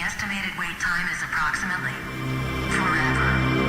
estimated wait time is approximately forever.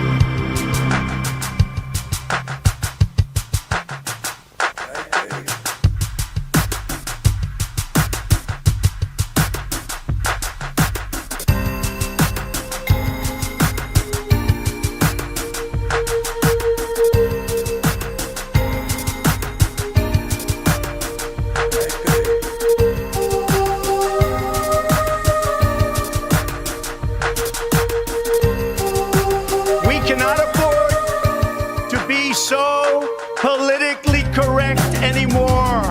So politically correct anymore.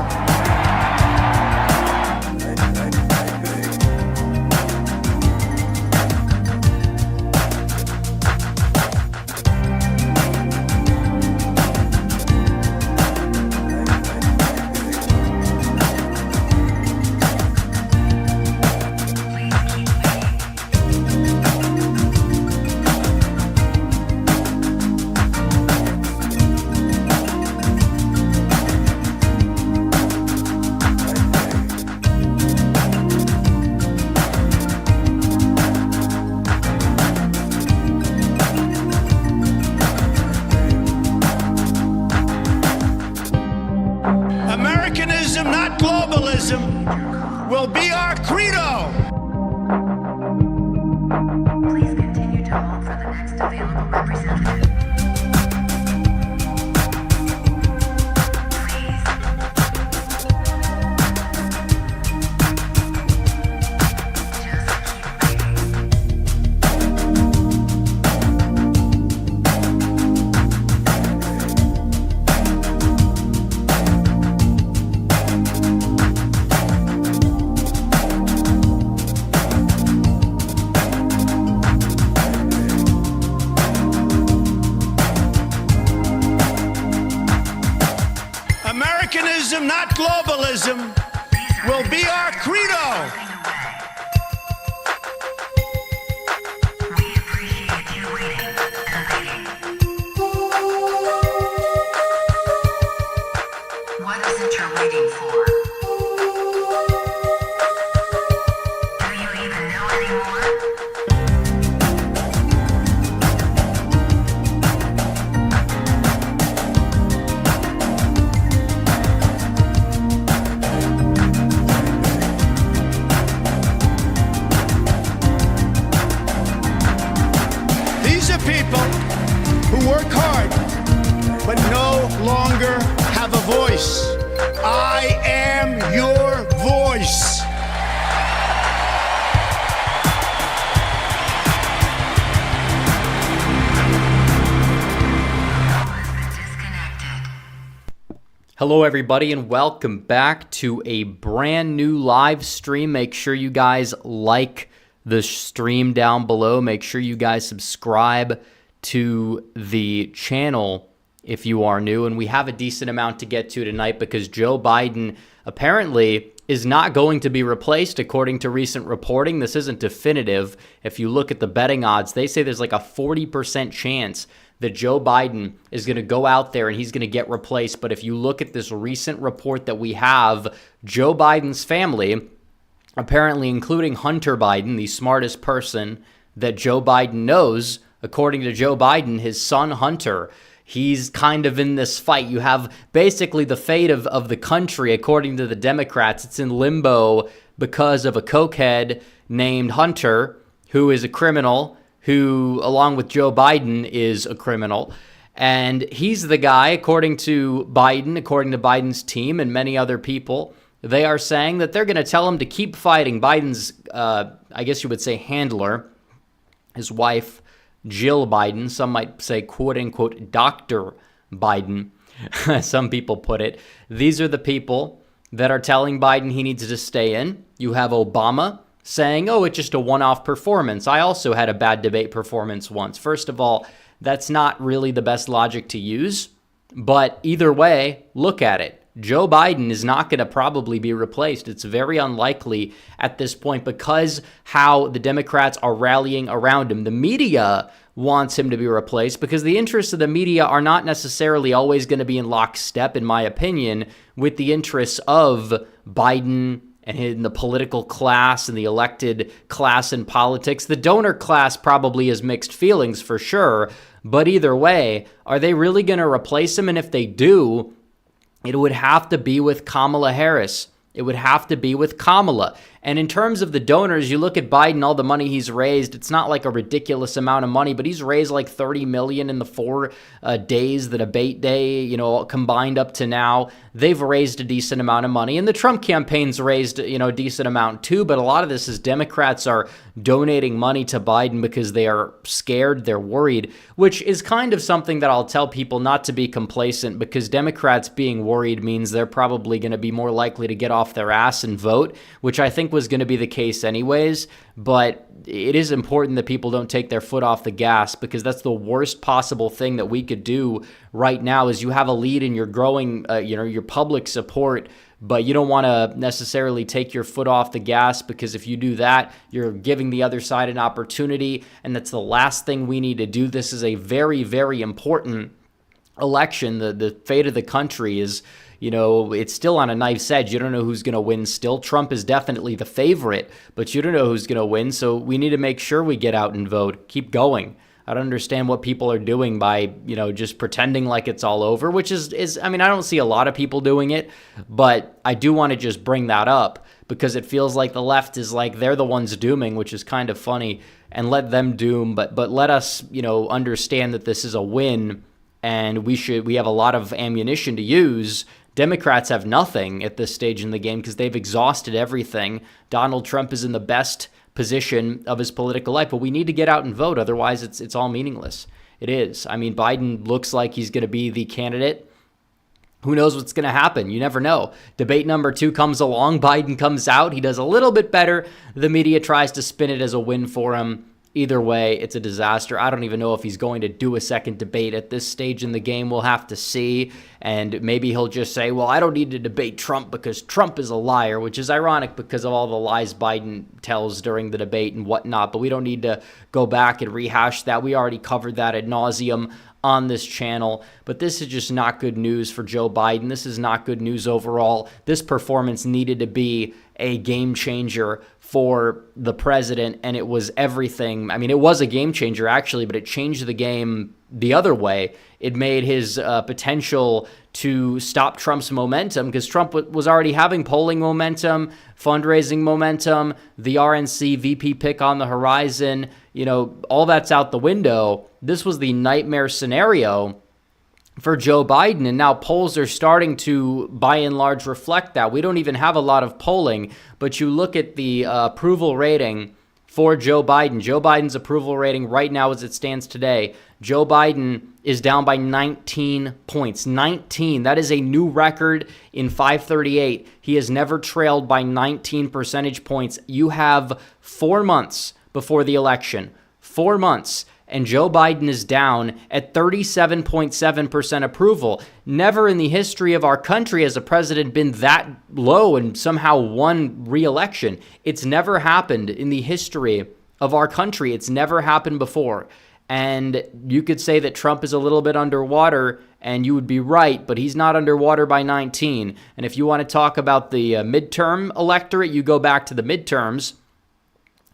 Americanism, not globalism, will be our credo. Please continue to hold for the next available representative. Americanism, not globalism, will be our credo. We appreciate you waiting and waiting. What is it you're waiting for? Do you even know anymore? People who work hard but no longer have a voice. I am your voice. Hello everybody and welcome back to a brand new live stream. Make sure you guys like the stream down below. Make sure you guys subscribe to the channel if you are new. And we have a decent amount to get to tonight because Joe Biden apparently is not going to be replaced according to recent reporting. This isn't definitive. If you look at the betting odds, they say there's like a 40% chance that Joe Biden is going to go out there and he's going to get replaced. But if you look at this recent report that we have, Joe Biden's family, apparently including Hunter Biden, the smartest person that Joe Biden knows, according to Joe Biden, his son Hunter, he's kind of in this fight. You have basically the fate of the country, according to the Democrats. It's in limbo because of a cokehead named Hunter, who is a criminal, who, along with Joe Biden, is a criminal. And he's the guy, according to Biden, according to Biden's team and many other people, they are saying that they're going to tell him to keep fighting. Biden's, I guess you would say, handler, his wife, Jill Biden, some might say, quote-unquote, Dr. Biden, some people put it. These are the people that are telling Biden he needs to stay in. You have Obama saying, oh, it's just a one-off performance. I also had a bad debate performance once. First of all, that's not really the best logic to use. But either way, look at it. Joe Biden is not going to probably be replaced. It's very unlikely at this point because how the Democrats are rallying around him. The media wants him to be replaced because the interests of the media are not necessarily always going to be in lockstep, in my opinion, with the interests of Biden and in the political class and the elected class in politics. The donor class probably has mixed feelings for sure, but either way, are they really going to replace him? And if they do, it would have to be with Kamala Harris. It would have to be with Kamala. And in terms of the donors, you look at Biden, all the money he's raised, it's not like a ridiculous amount of money, but he's raised like $30 million in the 4 days, the debate day, combined up to now. They've raised a decent amount of money. And the Trump campaign's raised, a decent amount too. But a lot of this is Democrats are donating money to Biden because they are scared, they're worried, which is kind of something that I'll tell people not to be complacent, because Democrats being worried means they're probably going to be more likely to get off their ass and vote, which I think was going to be the case anyways. But it is important that people don't take their foot off the gas, because that's the worst possible thing that we could do right now. Is you have a lead and you're growing, your public support, but you don't want to necessarily take your foot off the gas, because if you do that, you're giving the other side an opportunity, and that's the last thing we need to do. This is a very, very important election. The fate of the country is, it's still on a knife's edge. You don't know who's going to win still. Trump is definitely the favorite, but you don't know who's going to win. So we need to make sure we get out and vote. Keep going. I don't understand what people are doing by, just pretending like it's all over, which is I don't see a lot of people doing it, but I do want to just bring that up, because it feels like the left is like they're the ones dooming, which is kind of funny, and let them doom, but let us, understand that this is a win, and we have a lot of ammunition to use. Democrats have nothing at this stage in the game because they've exhausted everything. Donald Trump is in the best position of his political life, but we need to get out and vote. Otherwise, it's all meaningless. It is. Biden looks like he's going to be the candidate. Who knows what's going to happen? You never know. Debate number 2 comes along. Biden comes out. He does a little bit better. The media tries to spin it as a win for him. Either way, it's a disaster. I don't even know if he's going to do a second debate at this stage in the game. We'll have to see. And maybe he'll just say, well, I don't need to debate Trump because Trump is a liar, which is ironic because of all the lies Biden tells during the debate and whatnot. But we don't need to go back and rehash that. We already covered that ad nauseum on this channel. But this is just not good news for Joe Biden. This is not good news overall. This performance needed to be a game changer for the president, and it was everything. It was a game changer actually, but it changed the game the other way. It made his potential to stop Trump's momentum, because Trump was already having polling momentum, fundraising momentum, the RNC VP pick on the horizon, all that's out the window. This was the nightmare scenario for Joe Biden, and now polls are starting to, by and large, reflect that. We don't even have a lot of polling, but you look at the approval rating for Joe Biden. Joe Biden's approval rating right now as it stands today, Joe Biden is down by 19 points. 19. That is a new record in 538. He has never trailed by 19 percentage points. You have 4 months before the election. 4 months. And Joe Biden is down at 37.7% approval. Never in the history of our country has a president been that low and somehow won re-election. It's never happened in the history of our country. It's never happened before. And you could say that Trump is a little bit underwater, and you would be right, but he's not underwater by 19. And if you want to talk about the midterm electorate, you go back to the midterms.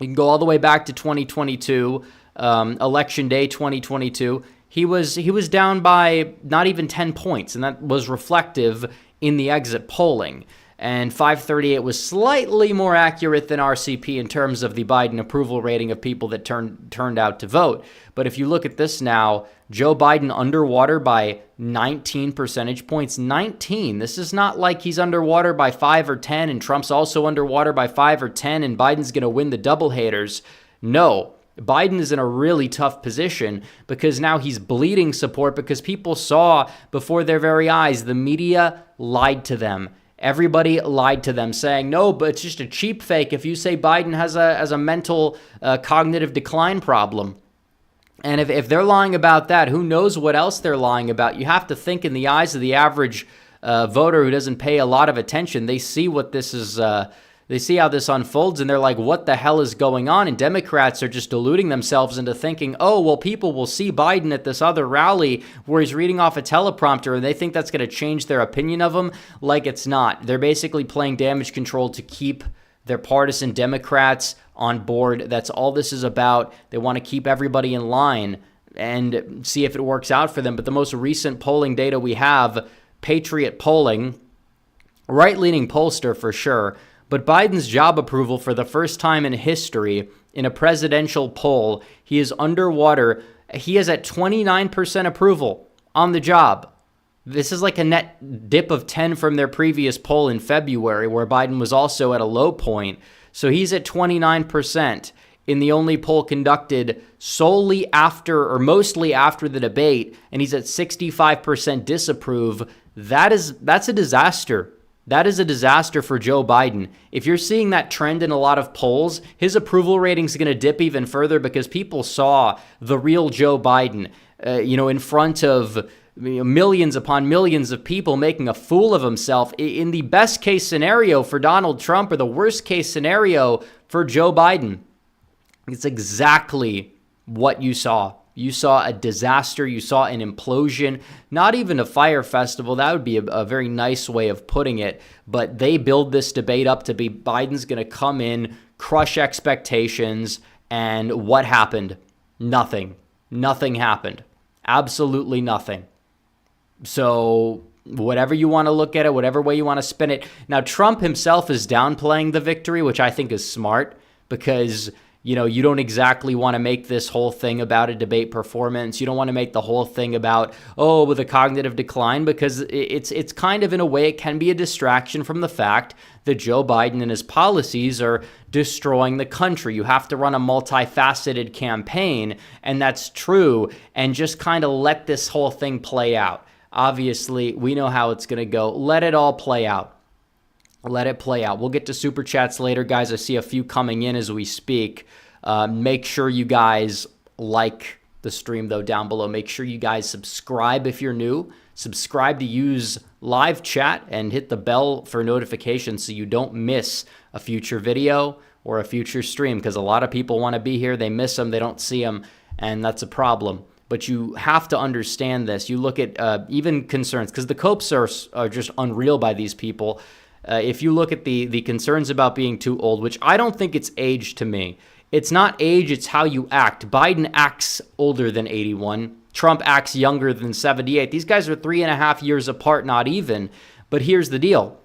You can go all the way back to 2022. Election day 2022, he was down by not even 10 points, and that was reflective in the exit polling. And 538 was slightly more accurate than RCP in terms of the Biden approval rating of people that turned out to vote. But if you look at this now, Joe Biden underwater by 19 percentage points. 19. This is not like he's underwater by 5 or 10, and Trump's also underwater by 5 or 10, and Biden's going to win the double haters. No. Biden is in a really tough position because now he's bleeding support, because people saw before their very eyes the media lied to them. Everybody lied to them, saying, no, but it's just a cheap fake if you say Biden has a mental cognitive decline problem. And if they're lying about that, who knows what else they're lying about? You have to think in the eyes of the average voter who doesn't pay a lot of attention. They see what this is They see how this unfolds and they're like, what the hell is going on? And Democrats are just deluding themselves into thinking, oh, well, people will see Biden at this other rally where he's reading off a teleprompter and they think that's going to change their opinion of him. Like it's not. They're basically playing damage control to keep their partisan Democrats on board. That's all this is about. They want to keep everybody in line and see if it works out for them. But the most recent polling data we have, Patriot polling, right-leaning pollster for sure, but Biden's job approval for the first time in history in a presidential poll, he is underwater. He is at 29% approval on the job. This is like a net dip of 10 from their previous poll in February, where Biden was also at a low point. So he's at 29% in the only poll conducted solely after or mostly after the debate, and he's at 65% disapprove. That's a disaster. That is a disaster for Joe Biden. If you're seeing that trend in a lot of polls, his approval rating is going to dip even further because people saw the real Joe Biden, in front of millions upon millions of people making a fool of himself. In the best case scenario for Donald Trump or the worst case scenario for Joe Biden, it's exactly what you saw. You saw a disaster. You saw an implosion, not even a fire festival. That would be a very nice way of putting it. But they build this debate up to be Biden's going to come in, crush expectations. And what happened? Nothing. Nothing happened. Absolutely nothing. So whatever you want to look at it, whatever way you want to spin it. Now, Trump himself is downplaying the victory, which I think is smart because you don't exactly want to make this whole thing about a debate performance. You don't want to make the whole thing about, with a cognitive decline, because it's kind of, in a way, it can be a distraction from the fact that Joe Biden and his policies are destroying the country. You have to run a multifaceted campaign, and that's true, and just kind of let this whole thing play out. Obviously, we know how it's going to go. Let it all play out. Let it play out. We'll get to Super Chats later, guys. I see a few coming in as we speak. Make sure you guys like the stream, though, down below. Make sure you guys subscribe if you're new. Subscribe to use live chat and hit the bell for notifications so you don't miss a future video or a future stream, because a lot of people want to be here. They miss them. They don't see them, and that's a problem. But you have to understand this. You look at even concerns, because the copes are just unreal by these people. If you look at the concerns about being too old, which I don't think it's age to me. It's not age, it's how you act. Biden acts older than 81. Trump acts younger than 78. These guys are 3.5 years apart, not even. But here's the deal.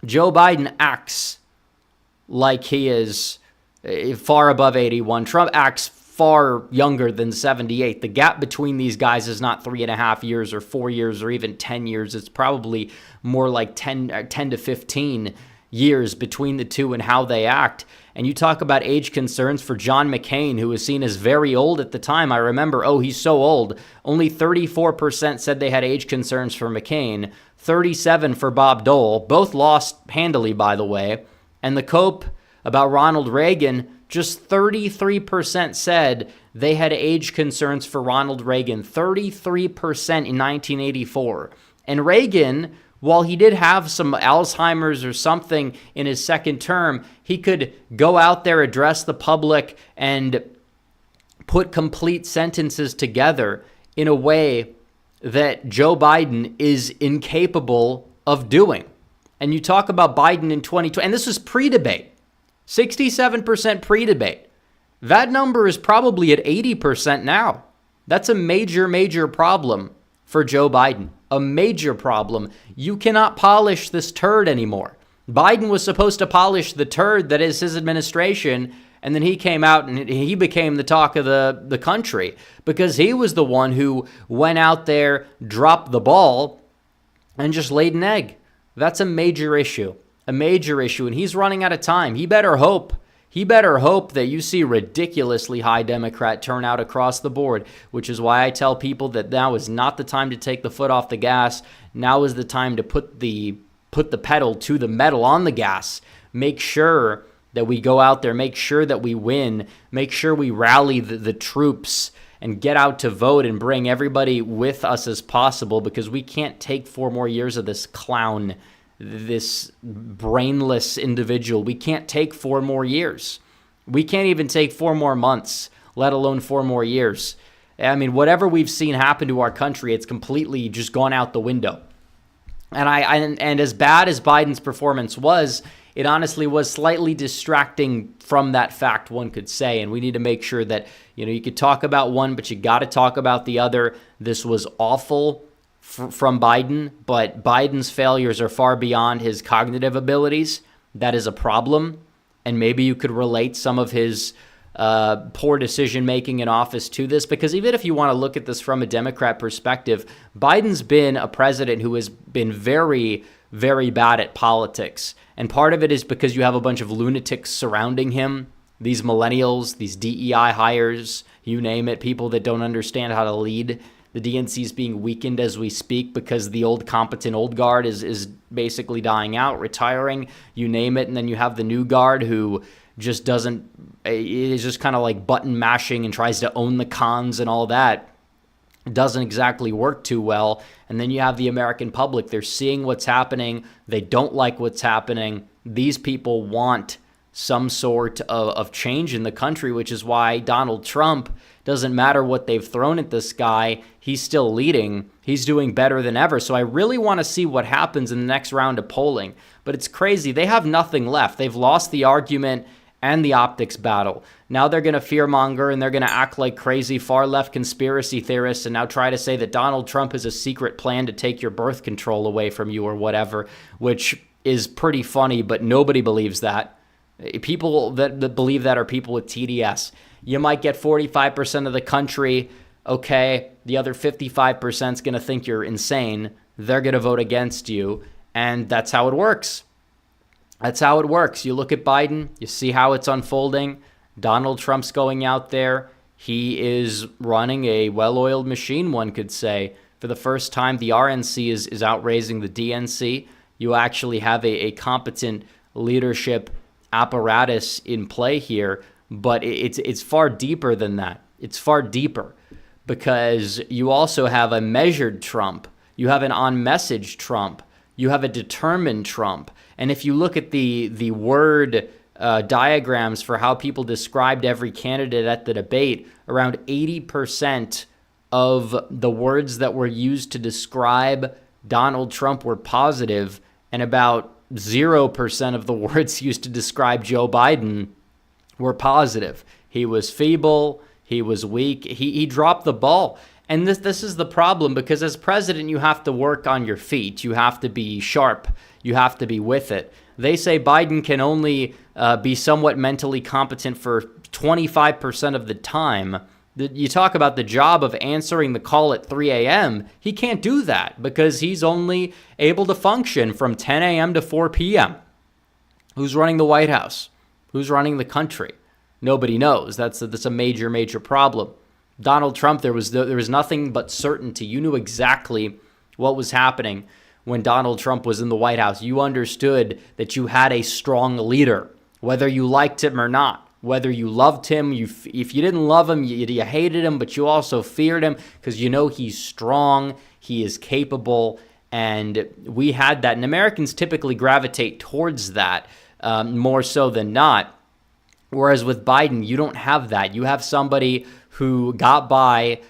Joe Biden acts like he is far above 81. Trump acts far younger than 78. The gap between these guys is not 3.5 years or 4 years or even 10 years. It's probably more like 10 to 15 years between the two and how they act. And you talk about age concerns for John McCain, who was seen as very old at the time. I remember, he's so old. Only 34% said they had age concerns for McCain, 37% for Bob Dole. Both lost handily, by the way. And the cope about Ronald Reagan, just 33% said they had age concerns for Ronald Reagan. 33% in 1984. And Reagan, while he did have some Alzheimer's or something in his second term, he could go out there, address the public, and put complete sentences together in a way that Joe Biden is incapable of doing. And you talk about Biden in 2020, and this is pre-debate, 67% pre-debate. That number is probably at 80% now. That's a major, major problem for Joe Biden. A major problem. You cannot polish this turd anymore. Biden was supposed to polish the turd that is his administration, and then he came out and he became the talk of the country because he was the one who went out there, dropped the ball, and just laid an egg. That's a major issue. A major issue, and he's running out of time. He better hope that you see ridiculously high Democrat turnout across the board, which is why I tell people that now is not the time to take the foot off the gas. Now is the time to put the pedal to the metal on the gas. Make sure that we go out there, make sure that we win, make sure we rally the troops and get out to vote and bring everybody with us as possible, because we can't take 4 more years of this clown this brainless individual. We can't take 4 more years. We can't even take 4 more months, let alone 4 more years. I mean, whatever we've seen happen to our country, it's completely just gone out the window. And as bad as Biden's performance was, it honestly was slightly distracting from that fact, one could say. And we need to make sure that, you could talk about one, but you got to talk about the other. This was awful from Biden, but Biden's failures are far beyond his cognitive abilities. That is a problem. And maybe you could relate some of his poor decision-making in office to this, because even if you want to look at this from a Democrat perspective, Biden's been a president who has been very, very bad at politics. And part of it is because you have a bunch of lunatics surrounding him, these millennials, these DEI hires, you name it, people that don't understand how to lead. The DNC is being weakened as we speak because the old competent old guard is basically dying out, retiring, you name it. And then you have the new guard who just is just kind of like button mashing and tries to own the cons and all that. It doesn't exactly work too well. And then you have the American public. They're seeing what's happening. They don't like what's happening. These people want some sort of change in the country, which is why Donald Trump, doesn't matter what they've thrown at this guy, he's still leading. He's doing better than ever. So I really want to see what happens in the next round of polling. But it's crazy. They have nothing left. They've lost the argument and the optics battle. Now they're going to fearmonger and they're going to act like crazy far-left conspiracy theorists and now try to say that Donald Trump has a secret plan to take your birth control away from you or whatever, which is pretty funny, but nobody believes that. People that believe that are people with TDS. You might get 45% of the country, okay, the other 55% is going to think you're insane. They're going to vote against you, and that's how it works. That's how it works. You look at Biden, you see how it's unfolding. Donald Trump's going out there. He is running a well-oiled machine, one could say. For the first time, the RNC is outraising the DNC. You actually have a competent leadership apparatus in play here, but it's far deeper than that. It's far deeper because you also have a measured Trump. You have an on-message Trump. You have a determined Trump. And if you look at the word diagrams for how people described every candidate at the debate, around 80% of the words that were used to describe Donald Trump were positive, and about 0% of the words used to describe Joe Biden were positive. He was feeble. He was weak. He dropped the ball. And this is the problem, because as president, you have to work on your feet. You have to be sharp. You have to be with it. They say Biden can only be somewhat mentally competent for 25% of the time. You talk about the job of answering the call at 3 a.m. He can't do that because he's only able to function from 10 a.m. to 4 p.m. Who's running the White House? Who's running the country? Nobody knows. That's a major, major problem. Donald Trump, there was nothing but certainty. You knew exactly what was happening when Donald Trump was in the White House. You understood that you had a strong leader, whether you liked him or not. Whether you loved him, if you didn't love him, you hated him, but you also feared him because you know he's strong, he is capable, and we had that. And Americans typically gravitate towards that more so than not. Whereas with Biden, you don't have that. You have somebody who got by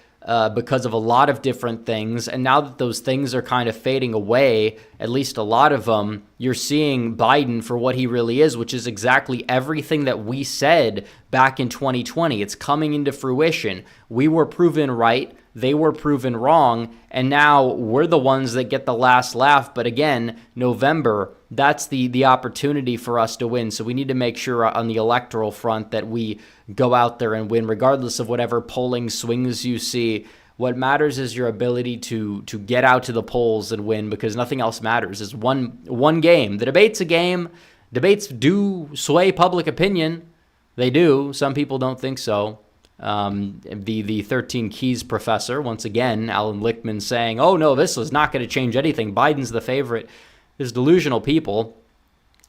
because of a lot of different things. And now that those things are kind of fading away, at least a lot of them, you're seeing Biden for what he really is, which is exactly everything that we said back in 2020. It's coming into fruition. We were proven right. They were proven wrong. And now we're the ones that get the last laugh. But again, November, that's the opportunity for us to win. So we need to make sure on the electoral front that we go out there and win, regardless of whatever polling swings you see. What matters is your ability to get out to the polls and win, because nothing else matters. It's one game. The debate's a game. Debates do sway public opinion. They do. Some people don't think so. The 13 Keys professor, once again, Alan Lichtman saying, oh no, this is not going to change anything. Biden's the favorite. There's delusional people.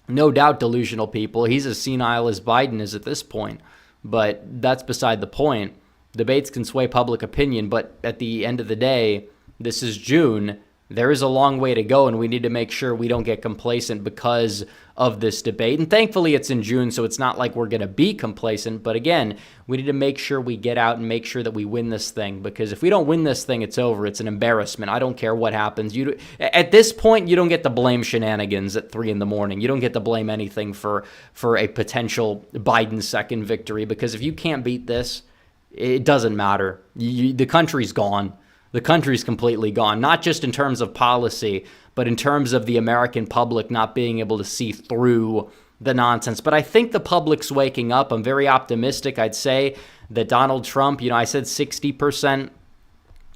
No doubt delusional people. He's as senile as Biden is at this point. But that's beside the point. Debates can sway public opinion, but at the end of the day, this is June. There is a long way to go, and we need to make sure we don't get complacent because of this debate. And thankfully, it's in June, so it's not like we're going to be complacent. But again, we need to make sure we get out and make sure that we win this thing, because if we don't win this thing, it's over. It's an embarrassment. I don't care what happens. At this point, you don't get to blame shenanigans at 3 in the morning. You don't get to blame anything for a potential Biden second victory, because if you can't beat this, it doesn't matter. The country's gone. The country's completely gone, not just in terms of policy, but in terms of the American public not being able to see through the nonsense. But I think the public's waking up. I'm very optimistic. I'd say that Donald Trump, I said 60%.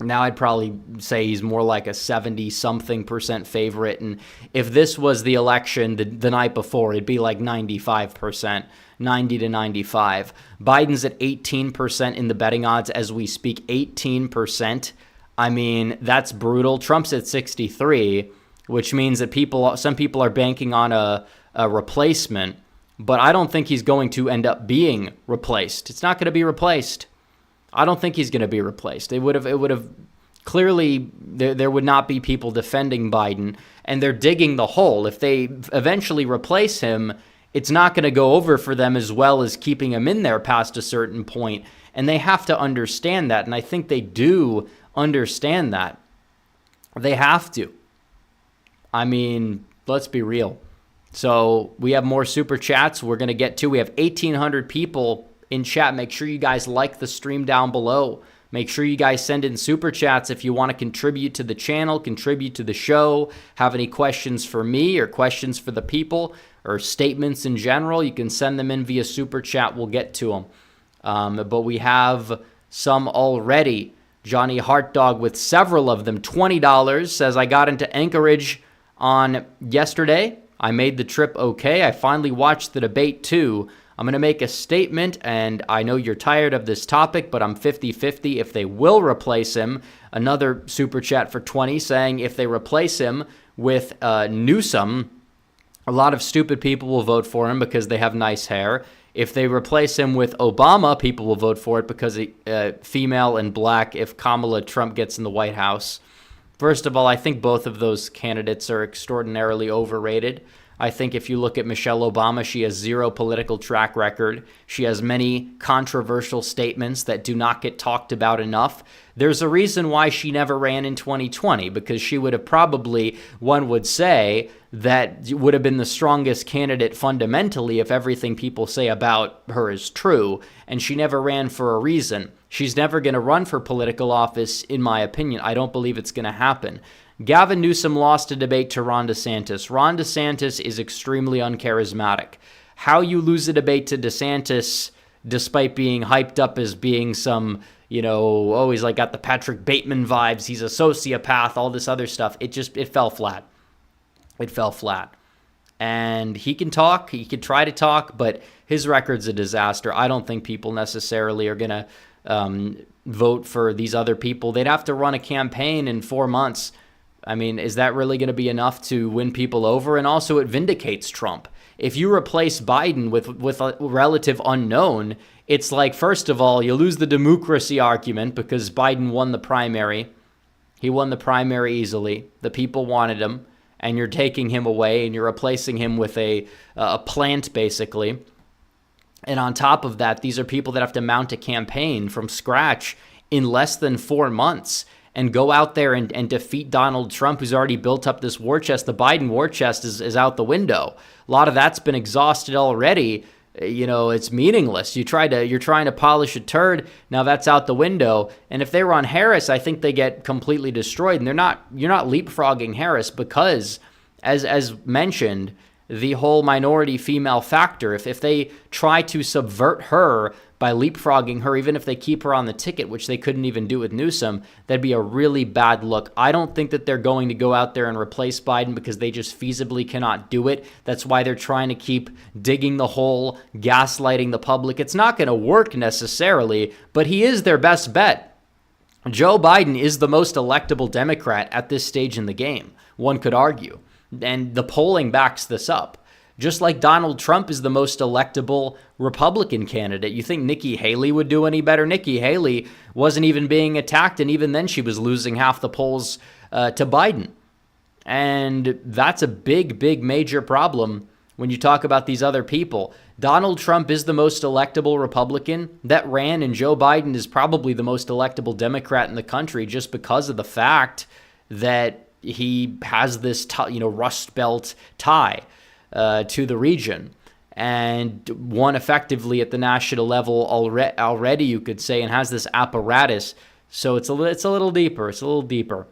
Now I'd probably say he's more like a 70-something% favorite. And if this was the election the night before, it'd be like 95%, 90 to 95. Biden's at 18% in the betting odds as we speak, 18%. I mean, that's brutal. Trump's at 63, which means that some people are banking on a replacement, but I don't think he's going to end up being replaced. It's not going to be replaced. I don't think he's going to be replaced. It would have clearly, there would not be people defending Biden, and they're digging the hole. If they eventually replace him, it's not going to go over for them as well as keeping him in there past a certain point, and they have to understand that, and I think they do understand that. They have to. I mean, let's be real. So we have more super chats we're going to get to. We have 1,800 people in chat. Make sure you guys like the stream down below. Make sure you guys send in super chats if you want to contribute to the channel, contribute to the show, have any questions for me or questions for the people or statements in general. You can send them in via super chat. We'll get to them. But we have some already. Johnny Heartdog with several of them. $20 says, I got into Anchorage on yesterday. I made the trip okay. I finally watched the debate too. I'm going to make a statement, and I know you're tired of this topic, but I'm 50-50 if they will replace him. Another super chat for 20 saying if they replace him with Newsom, a lot of stupid people will vote for him because they have nice hair. If they replace him with Obama, people will vote for it because female and black if Kamala Trump gets in the White House. First of all, I think both of those candidates are extraordinarily overrated. I think if you look at Michelle Obama, she has zero political track record. She has many controversial statements that do not get talked about enough. There's a reason why she never ran in 2020, because she would have probably, one would say, that would have been the strongest candidate fundamentally if everything people say about her is true, and she never ran for a reason. She's never going to run for political office, in my opinion. I don't believe it's going to happen. Gavin Newsom lost a debate to Ron DeSantis. Ron DeSantis is extremely uncharismatic. How you lose a debate to DeSantis, despite being hyped up as being some, he's like got the Patrick Bateman vibes, he's a sociopath, all this other stuff, it fell flat. It fell flat. And he can talk, he could try to talk, but his record's a disaster. I don't think people necessarily are going to vote for these other people. They'd have to run a campaign in 4 months. I mean, is that really going to be enough to win people over? And also, it vindicates Trump. If you replace Biden with a relative unknown, it's like, first of all, you lose the democracy argument because Biden won the primary. He won the primary easily. The people wanted him, and you're taking him away, and you're replacing him with a plant, basically. And on top of that, these are people that have to mount a campaign from scratch in less than 4 months and go out there and defeat Donald Trump, who's already built up this war chest. The Biden war chest is out the window. A lot of that's been exhausted already. It's meaningless. You're trying to polish a turd. Now that's out the window. And if they run Harris, I think they get completely destroyed. And you're not leapfrogging Harris because, as mentioned, the whole minority female factor. If they try to subvert her by leapfrogging her, even if they keep her on the ticket, which they couldn't even do with Newsom, that'd be a really bad look. I don't think that they're going to go out there and replace Biden because they just feasibly cannot do it. That's why they're trying to keep digging the hole, gaslighting the public. It's not going to work necessarily, but he is their best bet. Joe Biden is the most electable Democrat at this stage in the game, one could argue. And the polling backs this up. Just like Donald Trump is the most electable Republican candidate. You think Nikki Haley would do any better? Nikki Haley wasn't even being attacked, and even then she was losing half the polls to Biden. And that's a big, big, major problem when you talk about these other people. Donald Trump is the most electable Republican that ran, and Joe Biden is probably the most electable Democrat in the country just because of the fact that he has this, Rust Belt tie to the region, and won effectively at the national level already, you could say, and has this apparatus. So it's a little deeper. It's a little deeper.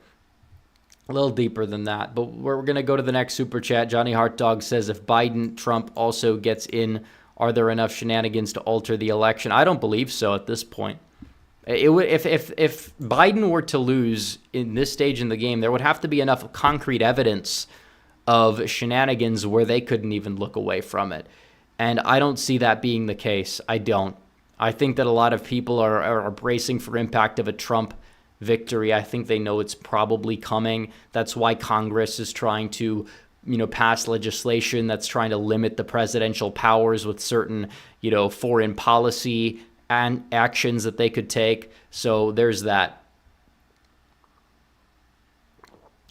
A little deeper than that. But we're going to go to the next super chat. Johnny Hartdog says, if Biden, Trump also gets in, are there enough shenanigans to alter the election? I don't believe so at this point. It would, if Biden were to lose in this stage in the game, there would have to be enough concrete evidence of shenanigans where they couldn't even look away from it. And I don't see that being the case. I don't. I think that a lot of people are bracing for impact of a Trump victory. I think they know it's probably coming. That's why Congress is trying to, pass legislation that's trying to limit the presidential powers with certain, foreign policy and actions that they could take. So there's that.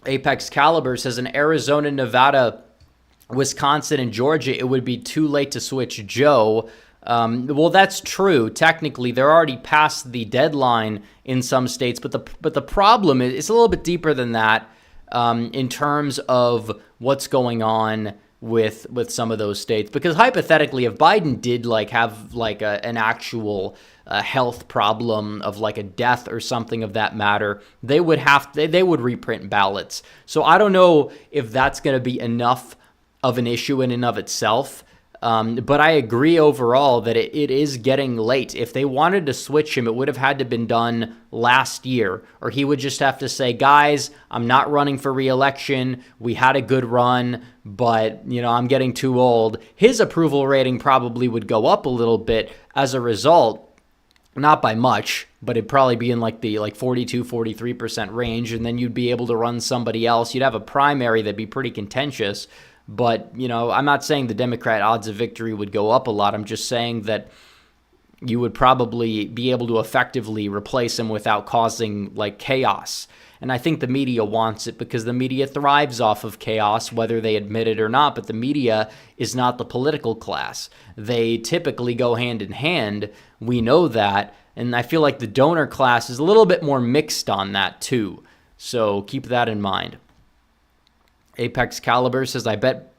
Apex Caliber says, in Arizona, Nevada, Wisconsin, and Georgia, it would be too late to switch Joe. Well, that's true. Technically, they're already past the deadline in some states, but the problem is it's a little bit deeper than that in terms of what's going on with some of those states. Because hypothetically, if Biden did have an actual health problem of a death or something of that matter, they would reprint ballots. So I don't know if that's going to be enough of an issue in and of itself. But I agree overall that it is getting late. If they wanted to switch him, it would have had to been done last year, or he would just have to say, guys, I'm not running for re-election. We had a good run, but I'm getting too old. His approval rating probably would go up a little bit as a result. Not by much, but it'd probably be in the 42, 43% range, and then you'd be able to run somebody else. You'd have a primary that'd be pretty contentious. But, I'm not saying the Democrat odds of victory would go up a lot. I'm just saying that you would probably be able to effectively replace him without causing chaos. And I think the media wants it because the media thrives off of chaos, whether they admit it or not. But the media is not the political class. They typically go hand in hand. We know that. And I feel like the donor class is a little bit more mixed on that too. So keep that in mind. Apex Caliber says, I bet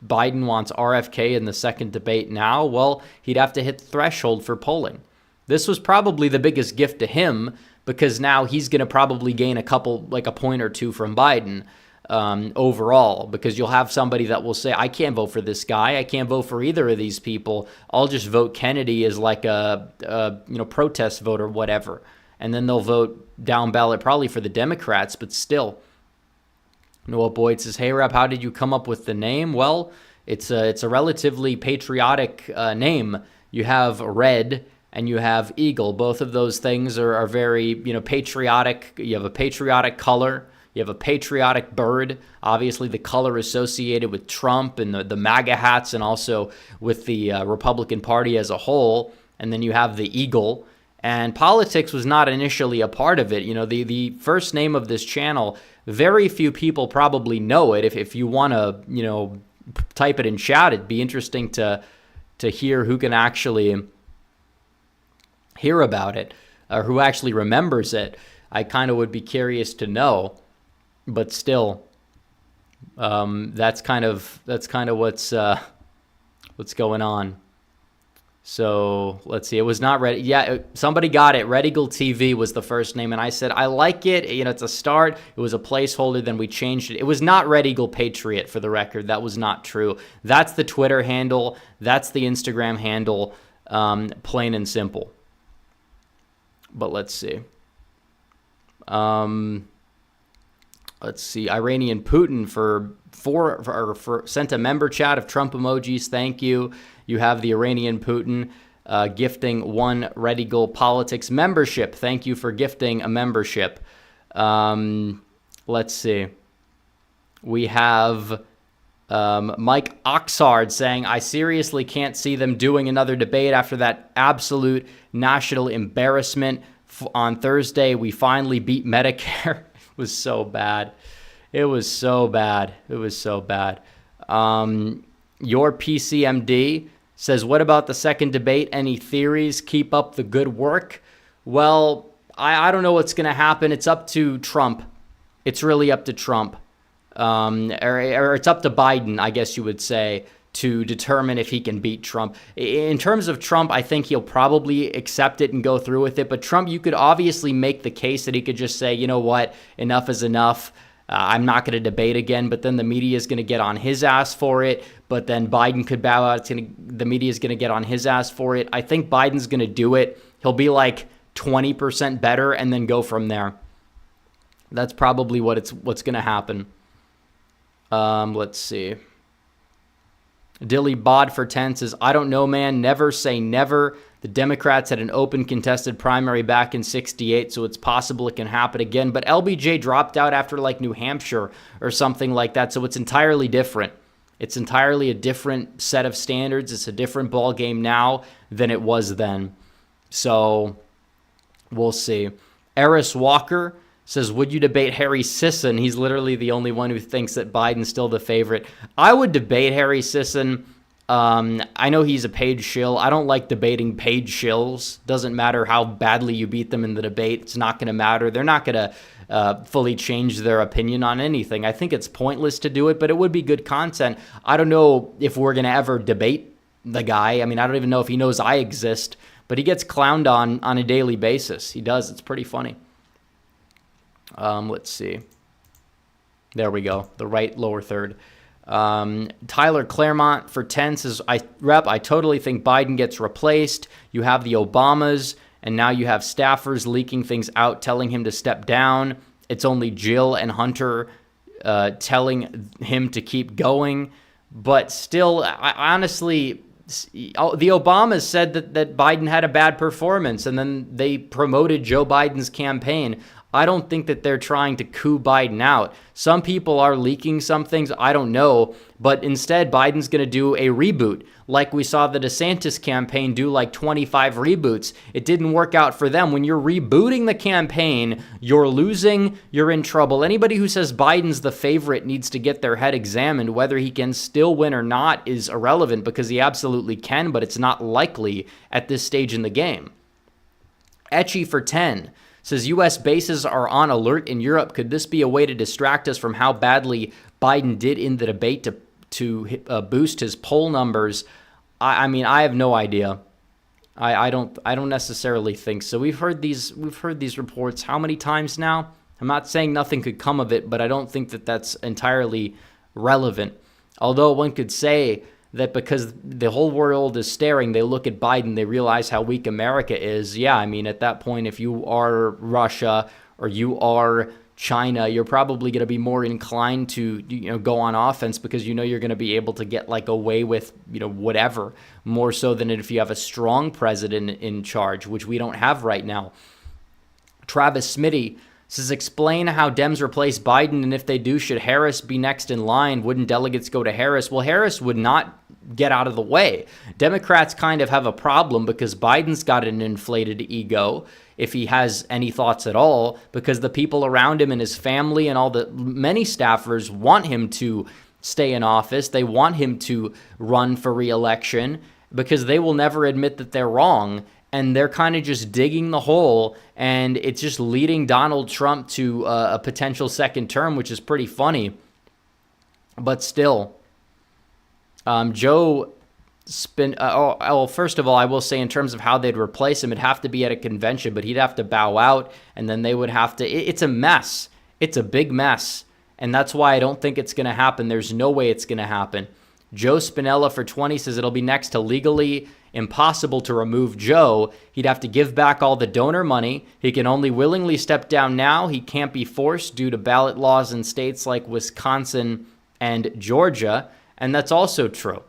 Biden wants RFK in the second debate now. Well, he'd have to hit the threshold for polling. This was probably the biggest gift to him because now he's going to probably gain a point or two from Biden overall, because you'll have somebody that will say, I can't vote for this guy. I can't vote for either of these people. I'll just vote Kennedy as a protest vote or whatever. And then they'll vote down ballot probably for the Democrats, but still. Noah Boyd says, hey, Rep, how did you come up with the name? Well, it's a relatively patriotic name. You have red and you have eagle. Both of those things are very, patriotic. You have a patriotic color. You have a patriotic bird. Obviously, the color associated with Trump and the MAGA hats and also with the Republican Party as a whole. And then you have the eagle. And politics was not initially a part of it. The first name of this channel, very few people probably know it. If you want to, type it in chat, it'd be interesting to hear who can actually hear about it or who actually remembers it. I kind of would be curious to know, but still, that's kind of what's going on. So let's see. It was not Red. Yeah, somebody got it. Red Eagle TV was the first name, and I said I like it. It's a start. It was a placeholder. Then we changed it. It was not Red Eagle Patriot, for the record. That was not true. That's the Twitter handle. That's the Instagram handle. Plain and simple. But let's see. Let's see. Iranian Putin for sent a member chat of Trump emojis. Thank you. You have the Iranian Putin gifting one Red Eagle Politics membership. Thank you for gifting a membership. Let's see. We have Mike Oxard saying, I seriously can't see them doing another debate after that absolute national embarrassment. On Thursday, we finally beat Medicare. It was so bad. It was so bad. It was so bad. Your PCMD says, what about the second debate? Any theories? Keep up the good work. Well, I don't know what's going to happen. It's up to Trump. It's really up to Trump. Or it's up to Biden, I guess you would say, to determine if he can beat Trump. In terms of Trump, I think he'll probably accept it and go through with it. But Trump, you could obviously make the case that he could just say, you know what, enough is enough. I'm not going to debate again, but then the media is going to get on his ass for it. But then Biden could bow out. The media is going to get on his ass for it. I think Biden's going to do it. He'll be like 20% better and then go from there. That's probably what's going to happen. Let's see. Dilly Bod for 10 says, I don't know, man. Never say never. The Democrats had an open contested primary back in 68, so it's possible it can happen again. But LBJ dropped out after like New Hampshire or something like that, so it's entirely different. It's entirely a different set of standards. It's a different ball game now than it was then. So we'll see. Eris Walker says, would you debate Harry Sisson? He's literally the only one who thinks that Biden's still the favorite. I would debate Harry Sisson. I know he's a paid shill. I don't like debating paid shills. Doesn't matter how badly you beat them in the debate. It's not going to matter. They're not going to fully change their opinion on anything. I think it's pointless to do it, but it would be good content. I don't know if we're going to ever debate the guy. I mean, I don't even know if he knows I exist, but he gets clowned on a daily basis. He does. It's pretty funny. Let's see. There we go. The right lower third. Tyler Claremont for 10 says, I totally think Biden gets replaced. You have the Obamas, and now you have staffers leaking things out, telling him to step down. It's only Jill and Hunter telling him to keep going. But still, I honestly, the Obamas said that Biden had a bad performance, and then they promoted Joe Biden's campaign. I don't think that they're trying to coup Biden out. Some people are leaking some things, I don't know, but instead Biden's going to do a reboot, like we saw the DeSantis campaign do like 25 reboots. It didn't work out for them. When you're rebooting the campaign, you're losing, you're in trouble. Anybody who says Biden's the favorite needs to get their head examined. Whether he can still win or not is irrelevant, because he absolutely can, but it's not likely at this stage in the game. Etchy for 10 says, U.S. bases are on alert in Europe. Could this be a way to distract us from how badly Biden did in the debate to boost his poll numbers? I mean, I have no idea. I don't necessarily think so. We've heard these reports how many times now? I'm not saying nothing could come of it, but I don't think that that's entirely relevant. Although one could say that because the whole world is staring, they look at Biden, they realize how weak America is. Yeah, I mean, at that point, if you are Russia or you are China, you're probably going to be more inclined to go on offense, because you're going to be able to get like away with whatever, more so than if you have a strong president in charge, which we don't have right now. Travis Smitty says, explain how Dems replace Biden, and if they do, should Harris be next in line? Wouldn't delegates go to Harris? Well, Harris would not get out of the way. Democrats kind of have a problem because Biden's got an inflated ego, if he has any thoughts at all, because the people around him and his family and all the many staffers want him to stay in office. They want him to run for re-election because they will never admit that they're wrong. And they're kind of just digging the hole, and it's just leading Donald Trump to a potential second term, which is pretty funny. But still, Joe first of all, I will say in terms of how they'd replace him, it'd have to be at a convention, but he'd have to bow out, and then they would have to. It's a mess. It's a big mess, and that's why I don't think it's going to happen. There's no way it's going to happen. Joe Spinella for 20 says it'll be next to legally impossible to remove Joe. He'd have to give back all the donor money. He can only willingly step down now. He can't be forced due to ballot laws in states like Wisconsin and Georgia. And that's also true.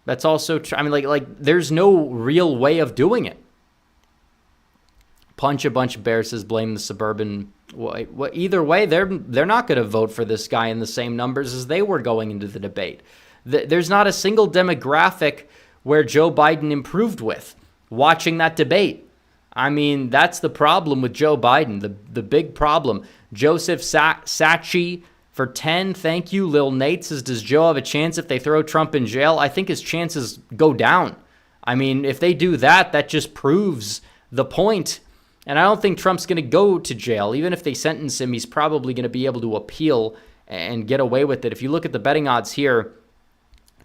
That's also true. I mean, like there's no real way of doing it. Punch a Bunch of Bears says blame the suburban. Well, either way, they're not going to vote for this guy in the same numbers as they were going into the debate. There's not a single demographic where Joe Biden improved with watching that debate. I mean, that's the problem with Joe Biden, the big problem. Joseph Sachi For 10, thank you. Lil Nate says, does Joe have a chance if they throw Trump in jail? I think his chances go down. I mean, if they do that, that just proves the point. And I don't think Trump's going to go to jail. Even if they sentence him, he's probably going to be able to appeal and get away with it. If you look at the betting odds here,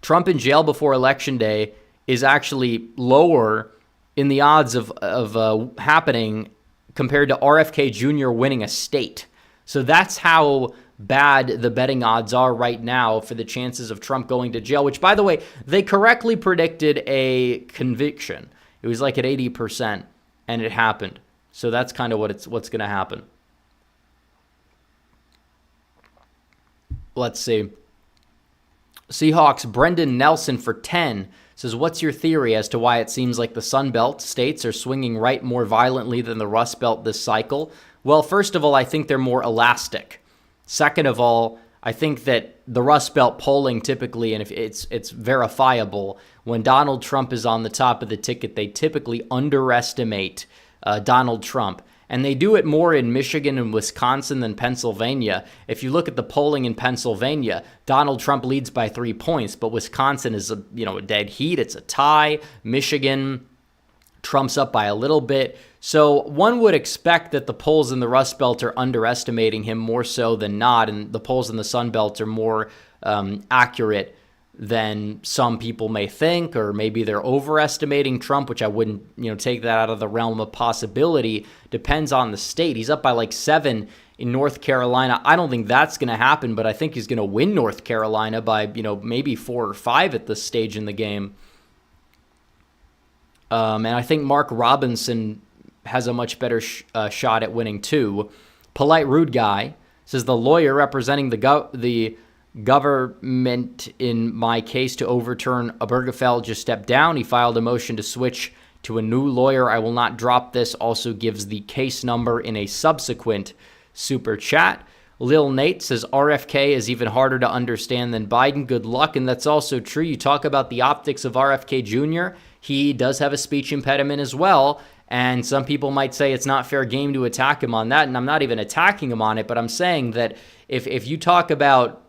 Trump in jail before Election Day is actually lower in the odds of happening compared to RFK Jr. winning a state. So that's how bad the betting odds are right now for the chances of Trump going to jail, which, by the way, they correctly predicted a conviction. It was like at 80%, and it happened. So that's kind of what's going to happen. Let's see. Seahawks Brendan Nelson for 10 says, what's your theory as to why it seems like the Sun Belt states are swinging right more violently than the Rust Belt this cycle? Well, first of all, I think they're more elastic. Second of all, I think that the Rust Belt polling typically, and if it's verifiable, when Donald Trump is on the top of the ticket, they typically underestimate Donald Trump. And they do it more in Michigan and Wisconsin than Pennsylvania. If you look at the polling in Pennsylvania, Donald Trump leads by 3 points, but Wisconsin is a dead heat. It's a tie. Michigan, Trump's up by a little bit. So one would expect that the polls in the Rust Belt are underestimating him more so than not, and the polls in the Sun Belt are more accurate than some people may think, or maybe they're overestimating Trump, which I wouldn't take that out of the realm of possibility. Depends on the state. He's up by like 7 in North Carolina. I don't think that's going to happen, but I think he's going to win North Carolina by maybe 4 or 5 at this stage in the game. And I think Mark Robinson has a much better shot at winning too. Polite Rude Guy says, the lawyer representing the government in my case to overturn Obergefell just stepped down. He filed a motion to switch to a new lawyer. I will not drop this. Also gives the case number in a subsequent super chat. Lil Nate says RFK is even harder to understand than Biden. Good luck. And that's also true. You talk about the optics of RFK Jr. He does have a speech impediment as well. And some people might say it's not fair game to attack him on that. And I'm not even attacking him on it, but I'm saying that if you talk about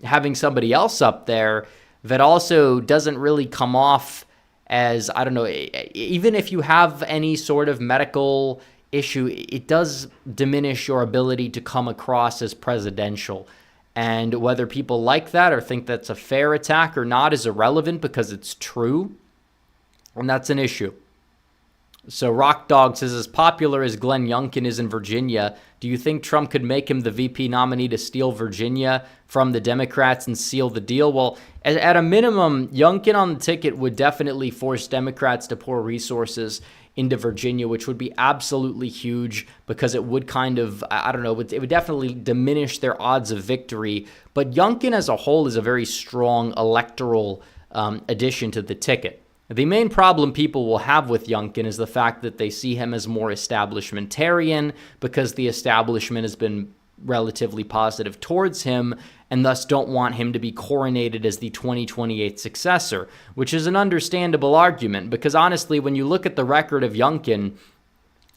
having somebody else up there that also doesn't really come off as, I don't know, even if you have any sort of medical issue, it does diminish your ability to come across as presidential. And whether people like that or think that's a fair attack or not is irrelevant because it's true. And that's an issue. So Rock Dog says, as popular as Glenn Youngkin is in Virginia, do you think Trump could make him the VP nominee to steal Virginia from the Democrats and seal the deal? Well, at a minimum, Youngkin on the ticket would definitely force Democrats to pour resources into Virginia, which would be absolutely huge because it would kind of, I don't know, it would definitely diminish their odds of victory. But Youngkin as a whole is a very strong electoral addition to the ticket. The main problem people will have with Youngkin is the fact that they see him as more establishmentarian because the establishment has been relatively positive towards him and thus don't want him to be coronated as the 2028 successor, which is an understandable argument because honestly, when you look at the record of Youngkin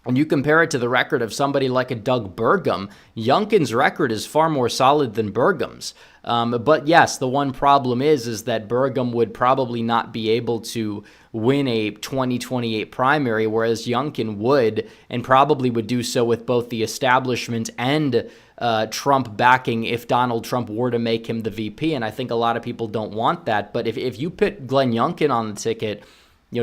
and you compare it to the record of somebody like a Doug Burgum, Youngkin's record is far more solid than Burgum's. But yes, the one problem is that Burgum would probably not be able to win a 2028 primary, whereas Youngkin would, and probably would do so with both the establishment and Trump backing if Donald Trump were to make him the VP. And I think a lot of people don't want that. But if you put Glenn Youngkin on the ticket,